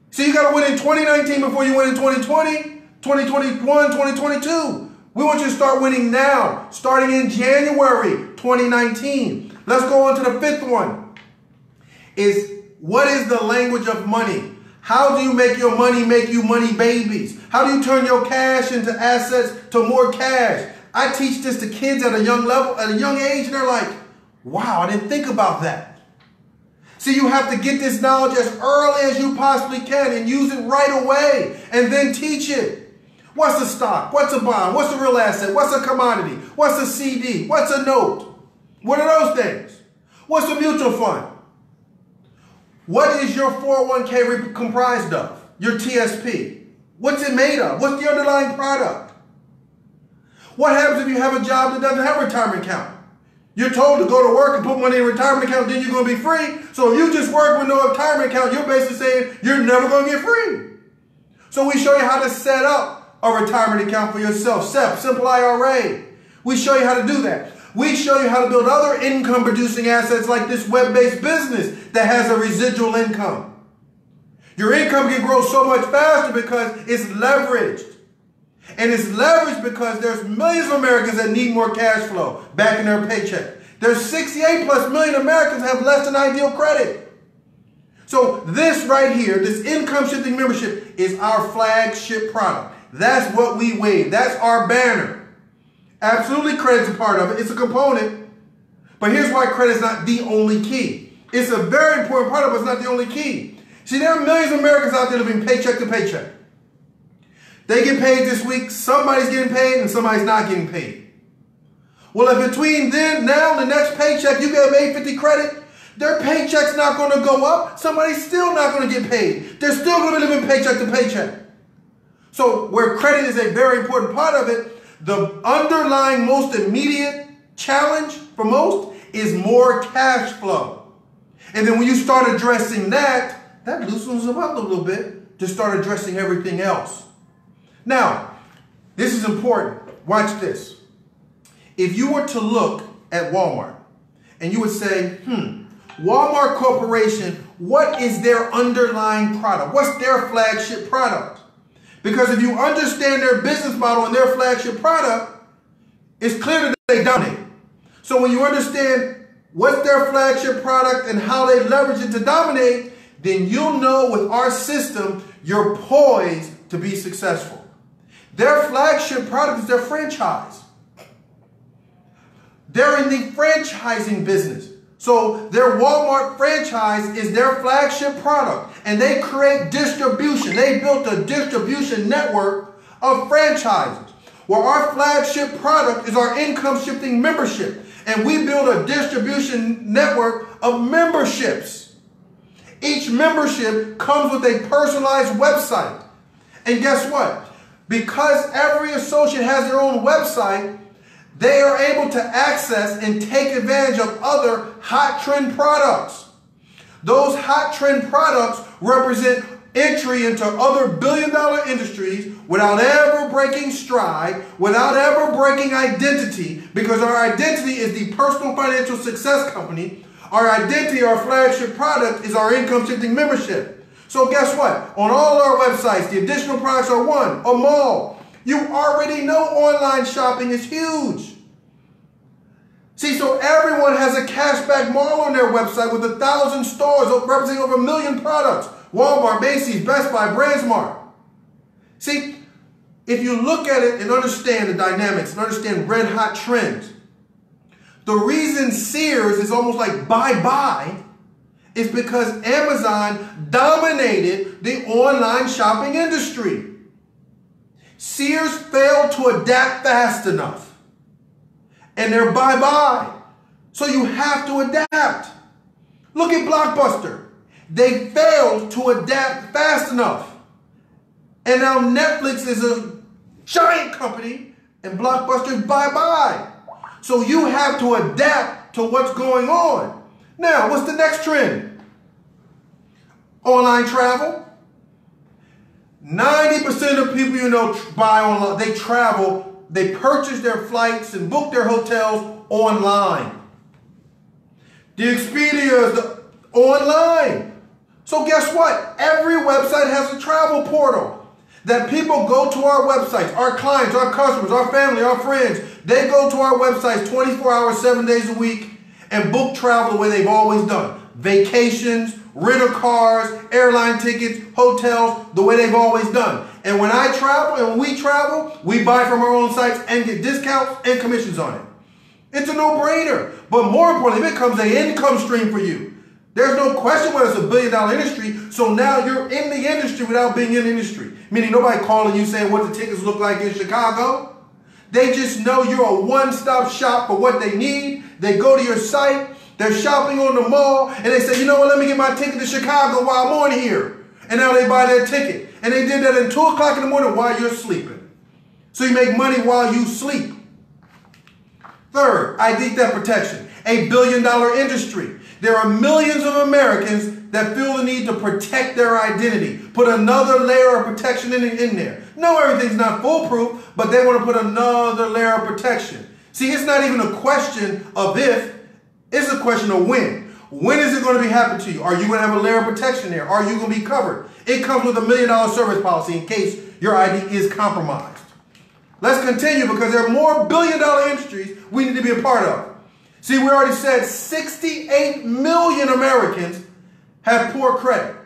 So you got to win in 2019 before you win in 2020, 2021, 2022. We want you to start winning now, starting in January 2019. Let's go on to the fifth one. What is the language of money? How do you make your money make you money babies? How do you turn your cash into assets to more cash? I teach this to kids at a young level, at a young age, and they're like, wow, I didn't think about that. See, you have to get this knowledge as early as you possibly can and use it right away and then teach it. What's a stock? What's a bond? What's a real asset? What's a commodity? What's a CD? What's a note? What are those things? What's a mutual fund? What is your 401k comprised of? Your TSP? What's it made of? What's the underlying product? What happens if you have a job that doesn't have a retirement account? You're told to go to work and put money in a retirement account, then you're going to be free. So if you just work with no retirement account, you're basically saying you're never going to get free. So we show you how to set up a retirement account for yourself. Simple IRA. We show you how to do that. We show you how to build other income producing assets like this web-based business that has a residual income. Your income can grow so much faster because it's leveraged. And it's leveraged because there's millions of Americans that need more cash flow back in their paycheck. There's 68 plus million Americans have less than ideal credit. So this right here, this income shifting membership is our flagship product. That's what we wave. That's our banner. Absolutely, credit's a part of it. It's a component. But here's why credit's not the only key. It's a very important part of it, but it's not the only key. See, there are millions of Americans out there living paycheck to paycheck. They get paid this week, somebody's getting paid, and somebody's not getting paid. Well, if between then, now, and the next paycheck, you get 850 credit, their paycheck's not going to go up. Somebody's still not going to get paid. They're still going to be living paycheck to paycheck. So where credit is a very important part of it, the underlying most immediate challenge for most is more cash flow. And then when you start addressing that, that loosens them up a little bit to start addressing everything else. Now, this is important. Watch this. If you were to look at Walmart and you would say, Walmart Corporation, what is their underlying product? What's their flagship product? Because if you understand their business model and their flagship product, it's clear that they dominate. So when you understand what's their flagship product and how they leverage it to dominate, then you'll know with our system, you're poised to be successful. Their flagship product is their franchise. They're in the franchising business. So their Walmart franchise is their flagship product, and they create distribution. They built a distribution network of franchises, where our flagship product is our income shifting membership, and we build a distribution network of memberships. Each membership comes with a personalized website. And guess what? Because every associate has their own website, they are able to access and take advantage of other hot trend products. Those hot trend products represent entry into other billion-dollar industries without ever breaking stride, without ever breaking identity, because our identity is the personal financial success company. Our identity, our flagship product, is our income shifting membership. So guess what? On all our websites, the additional products are one, a mall. You already know online shopping is huge. See, so everyone has a cashback mall on their website with 1,000 stores representing over 1 million products. Walmart, Macy's, Best Buy, BrandsMart. See, if you look at it and understand the dynamics and understand red hot trends, the reason Sears is almost like bye-bye is because Amazon dominated the online shopping industry. Sears failed to adapt fast enough, and they're bye-bye. So you have to adapt. Look at Blockbuster. They failed to adapt fast enough. And now Netflix is a giant company, and Blockbuster is bye-bye. So you have to adapt to what's going on. Now, what's the next trend? Online travel. 90% of people you know buy online. They travel, they purchase their flights and book their hotels online. The Expedia is online. So guess what? Every website has a travel portal that people go to our websites. Our clients, our customers, our family, our friends, they go to our websites 24 hours, 7 days a week and book travel the way they've always done. Vacations, rental cars, airline tickets, hotels, the way they've always done. And when I travel and when we travel, we buy from our own sites and get discounts and commissions on it. It's a no-brainer. But more importantly, it becomes an income stream for you. There's no question whether it's $1 billion industry, so now you're in the industry without being in the industry. Meaning nobody calling you saying what the tickets look like in Chicago. They just know you're a one-stop shop for what they need. They go to your site, they're shopping on the mall, and they say, you know what, let me get my ticket to Chicago while I'm on here. And now they buy their ticket. And they did that at 2 o'clock in the morning while you're sleeping. So you make money while you sleep. Third, ID theft protection, a $1 billion industry. There are millions of Americans that feel the need to protect their identity, put another layer of protection in there. No, everything's not foolproof, but they want to put another layer of protection. See, it's not even a question of if, it's a question of when. When is it going to be happening to you? Are you going to have a layer of protection there? Are you going to be covered? It comes with $1 million service policy in case your ID is compromised. Let's continue because there are more $1 billion industries we need to be a part of. See, we already said 68 million Americans have poor credit.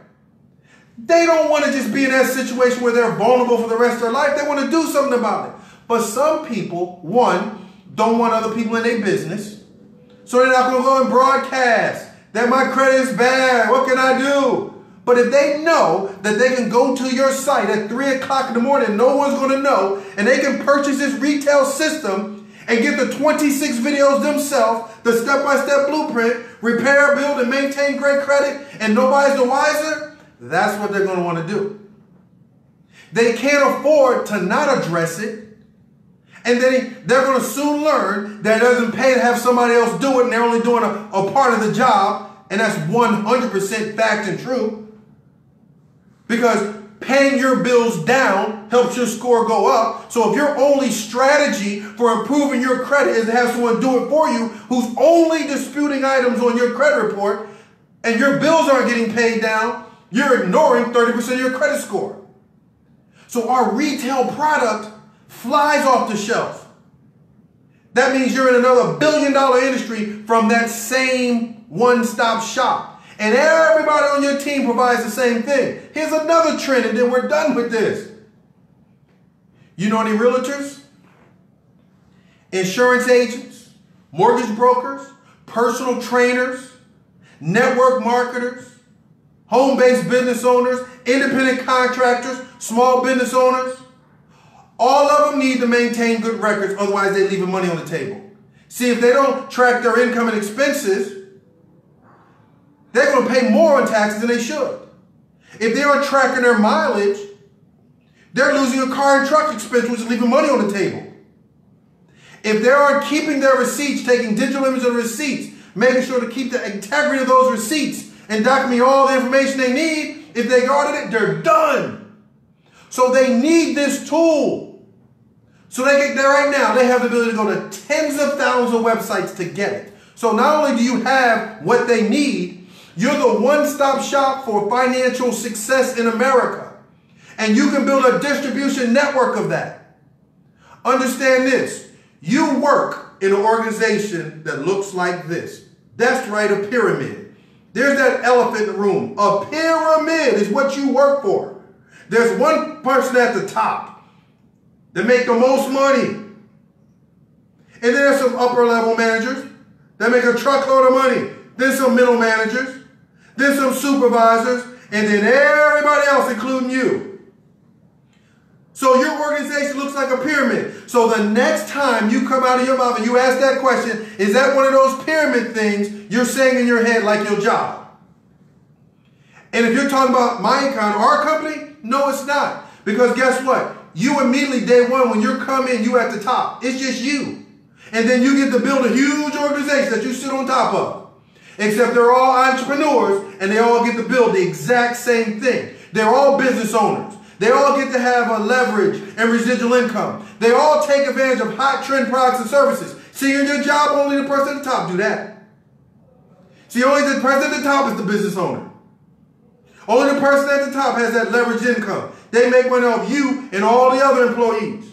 They don't want to just be in that situation where they're vulnerable for the rest of their life. They want to do something about it. But some people, one, don't want other people in their business. So they're not going to go and broadcast that my credit is bad. What can I do? But if they know that they can go to your site at 3 o'clock in the morning, no one's going to know, and they can purchase this retail system and get the 26 videos themselves, the step-by-step blueprint, repair, build, and maintain great credit, and nobody's the wiser, that's what they're going to want to do. They can't afford to not address it, and then they're going to soon learn that it doesn't pay to have somebody else do it, and they're only doing a part of the job, and that's 100% fact and true. Because paying your bills down helps your score go up. So if your only strategy for improving your credit is to have someone do it for you who's only disputing items on your credit report and your bills aren't getting paid down, you're ignoring 30% of your credit score. So our retail product flies off the shelf. That means you're in another $1 billion industry from that same one-stop shop. And everybody on your team provides the same thing. Here's another trend, and then we're done with this. You know any realtors, insurance agents, mortgage brokers, personal trainers, network marketers, home-based business owners, independent contractors, small business owners? All of them need to maintain good records, otherwise they're leaving money on the table. See, if they don't track their income and expenses, they're going to pay more on taxes than they should. If they aren't tracking their mileage, they're losing a car and truck expense, which is leaving money on the table. If they aren't keeping their receipts, taking digital images of the receipts, making sure to keep the integrity of those receipts and documenting all the information they need, if they guarded it, they're done. So they need this tool. So they get there right now. They have the ability to go to tens of thousands of websites to get it. So not only do you have what they need, you're the one-stop shop for financial success in America. And you can build a distribution network of that. Understand this. You work in an organization that looks like this. That's right, a pyramid. There's that elephant in the room. A pyramid is what you work for. There's one person at the top that make the most money. And then there's some upper-level managers that make a truckload of money. Then some middle managers. Then some supervisors, and then everybody else, including you. So your organization looks like a pyramid. So the next time you come out of your mouth and you ask that question, is that one of those pyramid things you're saying in your head like your job? And if you're talking about Iconz, our company, no, it's not. Because guess what? You immediately, day one, when you come in, you at the top. It's just you. And then you get to build a huge organization that you sit on top of. Except they're all entrepreneurs and they all get to build the exact same thing. They're all business owners. They all get to have a leverage and residual income. They all take advantage of hot trend products and services. See, in your job, only the person at the top do that. See, only the person at the top is the business owner. Only the person at the top has that leveraged income. They make money off you and all the other employees.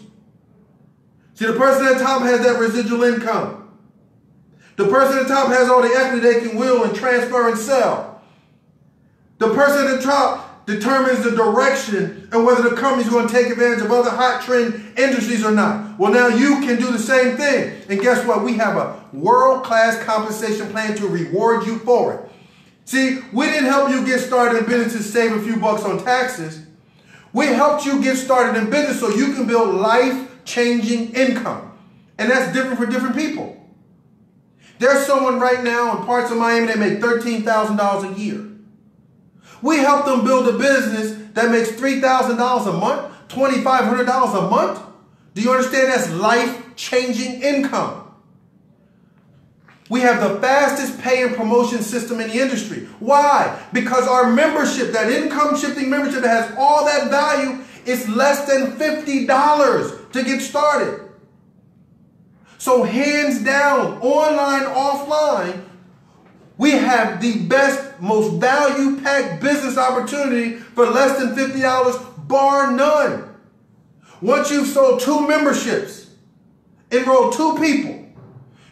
See, the person at the top has that residual income. The person at the top has all the equity they can will and transfer and sell. The person at the top determines the direction and whether the company's going to take advantage of other hot trend industries or not. Well, now you can do the same thing. And guess what? We have a world-class compensation plan to reward you for it. See, we didn't help you get started in business to save a few bucks on taxes. We helped you get started in business so you can build life-changing income. And that's different for different people. There's someone right now in parts of Miami that make $13,000 a year. We help them build a business that makes $3,000 a month, $2,500 a month. Do you understand that's life-changing income? We have the fastest pay and promotion system in the industry. Why? Because our membership, that income-shifting membership that has all that value, is less than $50 to get started. So hands down, online, offline, we have the best, most value-packed business opportunity for less than $50, bar none. Once you've sold 2 memberships, enrolled 2 people,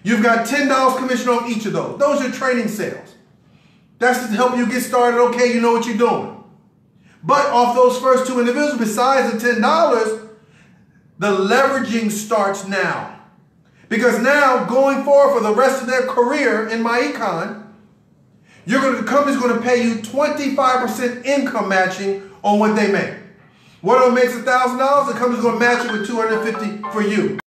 you've got $10 commission on each of those. Those are training sales. That's to help you get started. Okay, you know what you're doing. But off those first 2 individuals, besides the $10, the leveraging starts now. Because now, going forward for the rest of their career in Iconz, the company's going to pay you 25% income matching on what they make. One of them makes $1,000, the company's going to match it with $250 for you.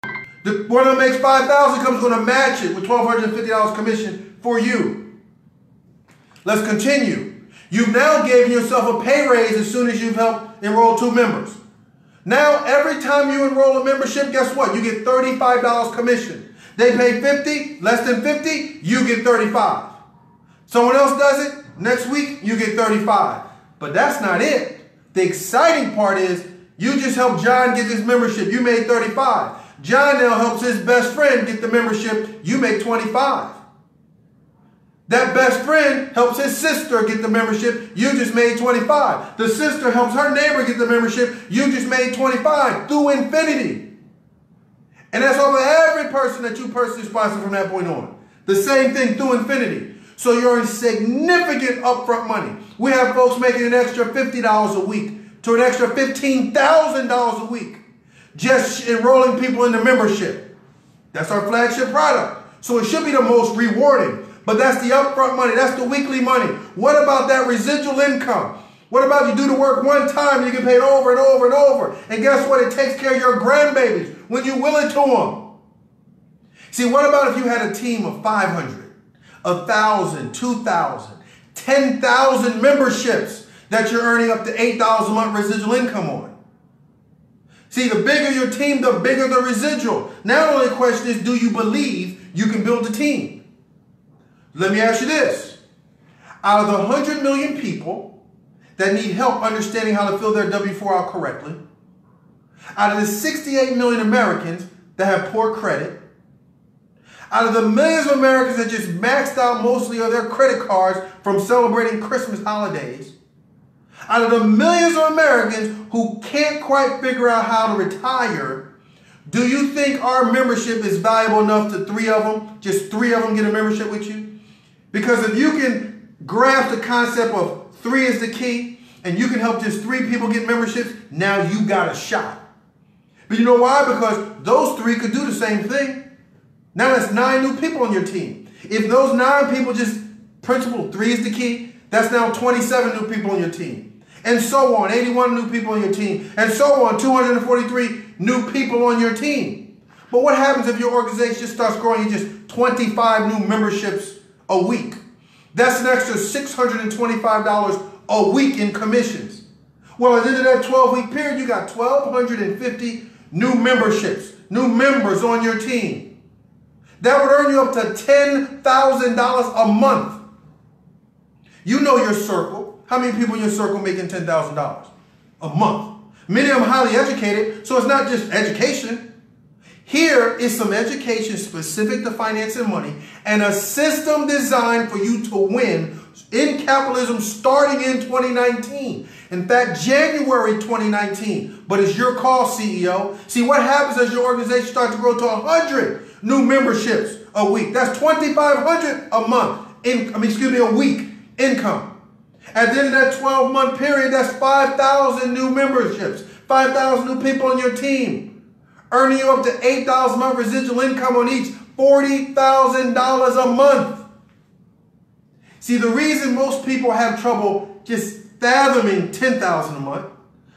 One of them makes $5,000, the company's going to match it with $1,250 commission for you. Let's continue. You've now given yourself a pay raise as soon as you've helped enroll 2 members. Now, every time you enroll a membership, guess what? You get $35 commission. They pay $50, less than $50, you get $35. Someone else does it, next week, you get $35. But that's not it. The exciting part is you just helped John get his membership. You made 35. John now helps his best friend get the membership. You make 25. That best friend helps his sister get the membership. You just made 25. The sister helps her neighbor get the membership. You just made 25 through infinity. And that's over every person that you personally sponsor from that point on. The same thing through infinity. So you're earning significant upfront money. We have folks making an extra $50 a week to an extra $15,000 a week just enrolling people in the membership. That's our flagship product. So it should be the most rewarding. But that's the upfront money. That's the weekly money. What about that residual income? What about you do the work one time and you get paid over and over and over? And guess what? It takes care of your grandbabies when you will it to them. See, what about if you had a team of 500, 1,000, 2,000, 10,000 memberships that you're earning up to $8 a month residual income on? See, the bigger your team, the bigger the residual. Now the only question is, do you believe you can build a team? Let me ask you this. Out of the 100 million people that need help understanding how to fill their W-4 out correctly, out of the 68 million Americans that have poor credit, out of the millions of Americans that just maxed out mostly of their credit cards from celebrating Christmas holidays, out of the millions of Americans who can't quite figure out how to retire, do you think our membership is valuable enough to just three of them get a membership with you? Because if you can grasp the concept of 3 is the key, and you can help just 3 people get memberships, now you got a shot. But you know why? Because those 3 could do the same thing. Now that's 9 new people on your team. If those 9 people just principle 3 is the key, that's now 27 new people on your team. And so on, 81 new people on your team. And so on, 243 new people on your team. But what happens if your organization just starts growing just 25 new memberships a week? That's an extra $625 a week in commissions. Well, at the end of that 12-week period, you got 1,250 new memberships, new members on your team. That would earn you up to $10,000 a month. You know your circle. How many people in your circle making $10,000 a month? Many of them highly educated, so it's not just education. Here is some education specific to finance and money and a system designed for you to win in capitalism starting in 2019. In fact, January 2019. But it's your call, CEO. See, what happens as your organization starts to grow to 100 new memberships a week? That's 2,500 a month, a week income. At the end of that 12-month period, that's 5,000 new memberships, 5,000 new people on your team. Earning you up to $8 a month residual income on each, $40,000 a month. See, the reason most people have trouble just fathoming $10,000 a month,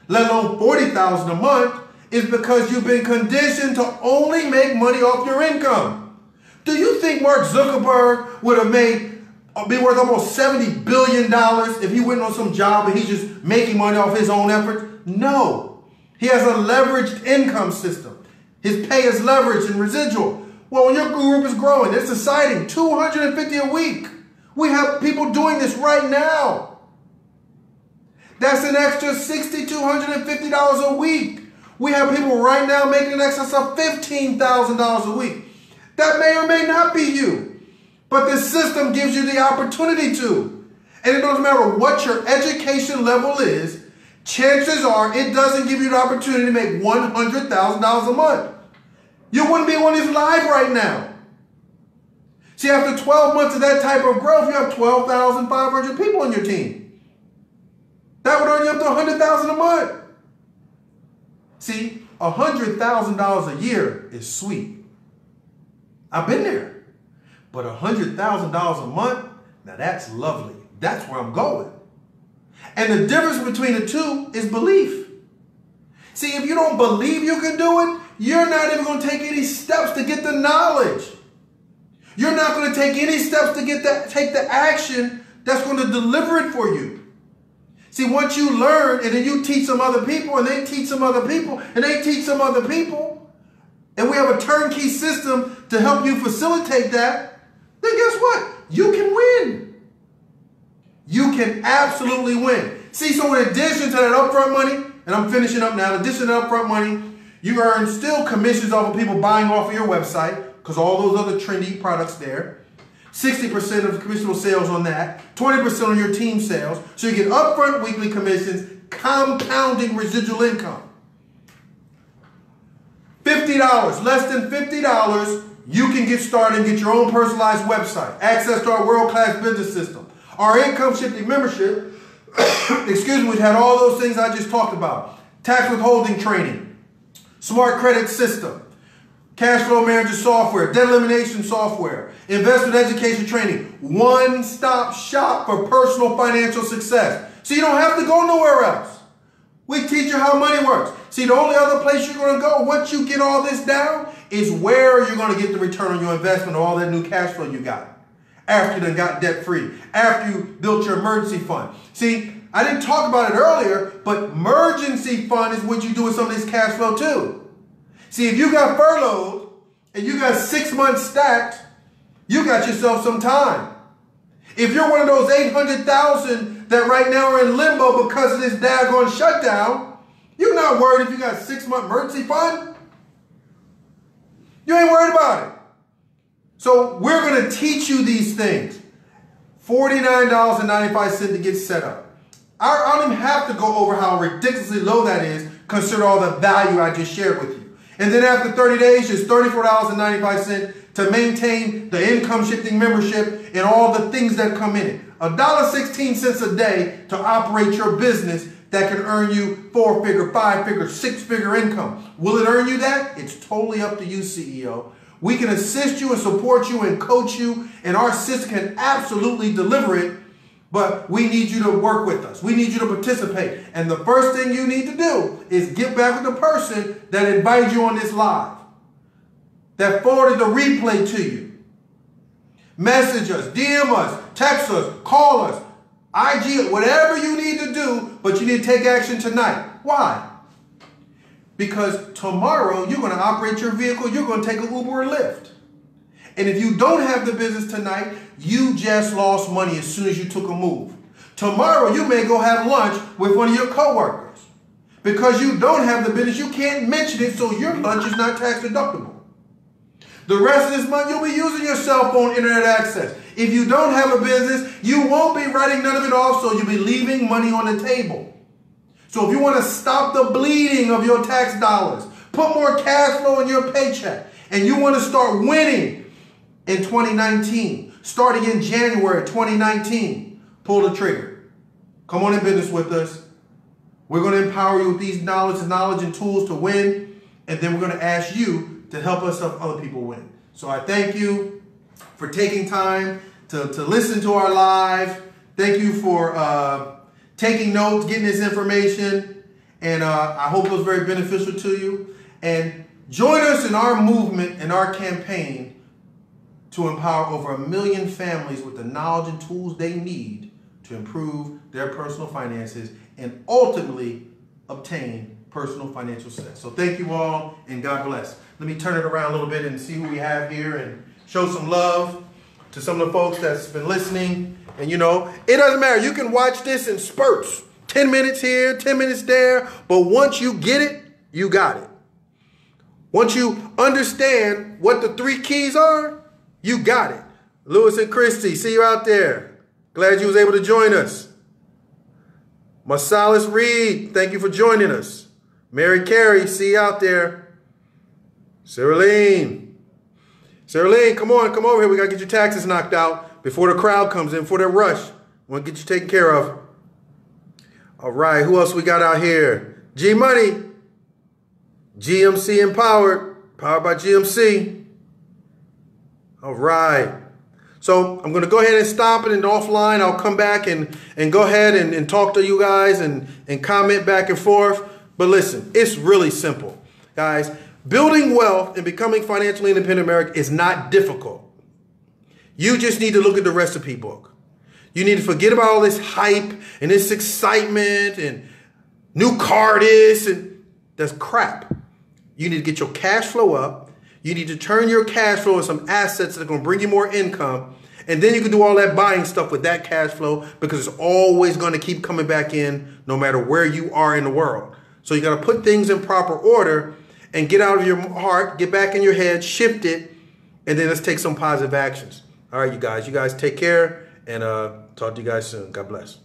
let alone $40,000 a month, is because you've been conditioned to only make money off your income. Do you think Mark Zuckerberg would have be worth almost $70 billion if he went on some job and he's just making money off his own efforts? No. He has a leveraged income system. His pay is leveraged and residual. Well, when your group is growing, it's exciting. 250 a week. We have people doing this right now. That's an extra $6,250 a week. We have people right now making an excess of $15,000 a week. That may or may not be you. But the system gives you the opportunity to. And it doesn't matter what your education level is, chances are it doesn't give you the opportunity to make $100,000 a month. You wouldn't be one of these live right now. See, after 12 months of that type of growth, you have 12,500 people on your team. That would earn you up to $100,000 a month. See, $100,000 a year is sweet. I've been there. But $100,000 a month, now that's lovely. That's where I'm going. And the difference between the two is belief. See, if you don't believe you can do it, you're not even going to take any steps to get the knowledge. You're not going to take any steps to take the action that's going to deliver it for you. See, once you learn and then you teach some other people and they teach some other people and they teach some other people, and we have a turnkey system to help you facilitate that, then guess what? You can win. You can absolutely win. See, so in addition to that upfront money, and I'm finishing up now, in addition to that upfront money, you earn still commissions off of people buying off of your website, because all those other trendy products there. 60% of commissionable sales on that, 20% on your team sales. So you get upfront weekly commissions, compounding residual income. $50, less than $50, you can get started and get your own personalized website, access to our world-class business system. Our income shifting membership, excuse me, we've had all those things I just talked about. Tax withholding training, smart credit system, cash flow manager software, debt elimination software, investment education training, one-stop shop for personal financial success. So you don't have to go nowhere else. We teach you how money works. See, the only other place you're going to go once you get all this down is where you're going to get the return on your investment of all that new cash flow you got. After you done got debt free, after you built your emergency fund. See, I didn't talk about it earlier, but emergency fund is what you do with some of this cash flow too. See, if you got furloughed and you got 6 months stacked, you got yourself some time. If you're one of those 800,000 that right now are in limbo because of this daggone shutdown, you're not worried if you got a 6-month emergency fund. You ain't worried about it. So we're going to teach you these things. $49.95 to get set up. I don't even have to go over how ridiculously low that is, consider all the value I just shared with you. And then after 30 days, just $34.95 to maintain the income shifting membership and all the things that come in it. $1.16 a day to operate your business that can earn you 4-figure, 5-figure, 6-figure income. Will it earn you that? It's totally up to you, CEO. We can assist you and support you and coach you, and our system can absolutely deliver it, but we need you to work with us. We need you to participate. And the first thing you need to do is get back with the person that invited you on this live, that forwarded the replay to you. Message us, DM us, text us, call us, IG, whatever you need to do, but you need to take action tonight. Why? Because tomorrow you're going to operate your vehicle, you're going to take an Uber or Lyft. And if you don't have the business tonight, you just lost money as soon as you took a move. Tomorrow you may go have lunch with one of your coworkers. Because you don't have the business, you can't mention it, so your lunch is not tax deductible. The rest of this month, you'll be using your cell phone internet access. If you don't have a business, you won't be writing none of it off, so you'll be leaving money on the table. So if you want to stop the bleeding of your tax dollars, put more cash flow in your paycheck, and you want to start winning in 2019, starting in January 2019, pull the trigger. Come on in business with us. We're going to empower you with these knowledge and tools to win, and then we're going to ask you to help us help other people win. So I thank you for taking time to listen to our live. Thank you for taking notes, getting this information, and I hope it was very beneficial to you. And join us in our movement and our campaign to empower over 1 million families with the knowledge and tools they need to improve their personal finances and ultimately obtain personal financial success. So thank you all, and God bless. Let me turn it around a little bit and see who we have here and show some love to some of the folks that's been listening. And you know, it doesn't matter. You can watch this in spurts. 10 minutes here, 10 minutes there. But once you get it, you got it. Once you understand what the 3 keys are, you got it. Lewis and Christy, see you out there. Glad you was able to join us. Marsalis Reed, thank you for joining us. Mary Carey, see you out there. Cyriline, come on, come over here. We got to get your taxes knocked out before the crowd comes in, before they rush. We want to get you taken care of. All right, who else we got out here? G Money, GMC Empowered, powered by GMC. All right. So I'm going to go ahead and stop it, and offline I'll come back and go ahead and talk to you guys and comment back and forth. But listen, it's really simple, guys. Building wealth and becoming financially independent in America is not difficult. You just need to look at the recipe book. You need to forget about all this hype and this excitement and new car this, and that's crap. You need to get your cash flow up. You need to turn your cash flow into some assets that are going to bring you more income. And then you can do all that buying stuff with that cash flow because it's always going to keep coming back in no matter where you are in the world. So you got to put things in proper order and get out of your heart, get back in your head, shift it, and then let's take some positive actions. All right, you guys take care, and talk to you guys soon. God bless.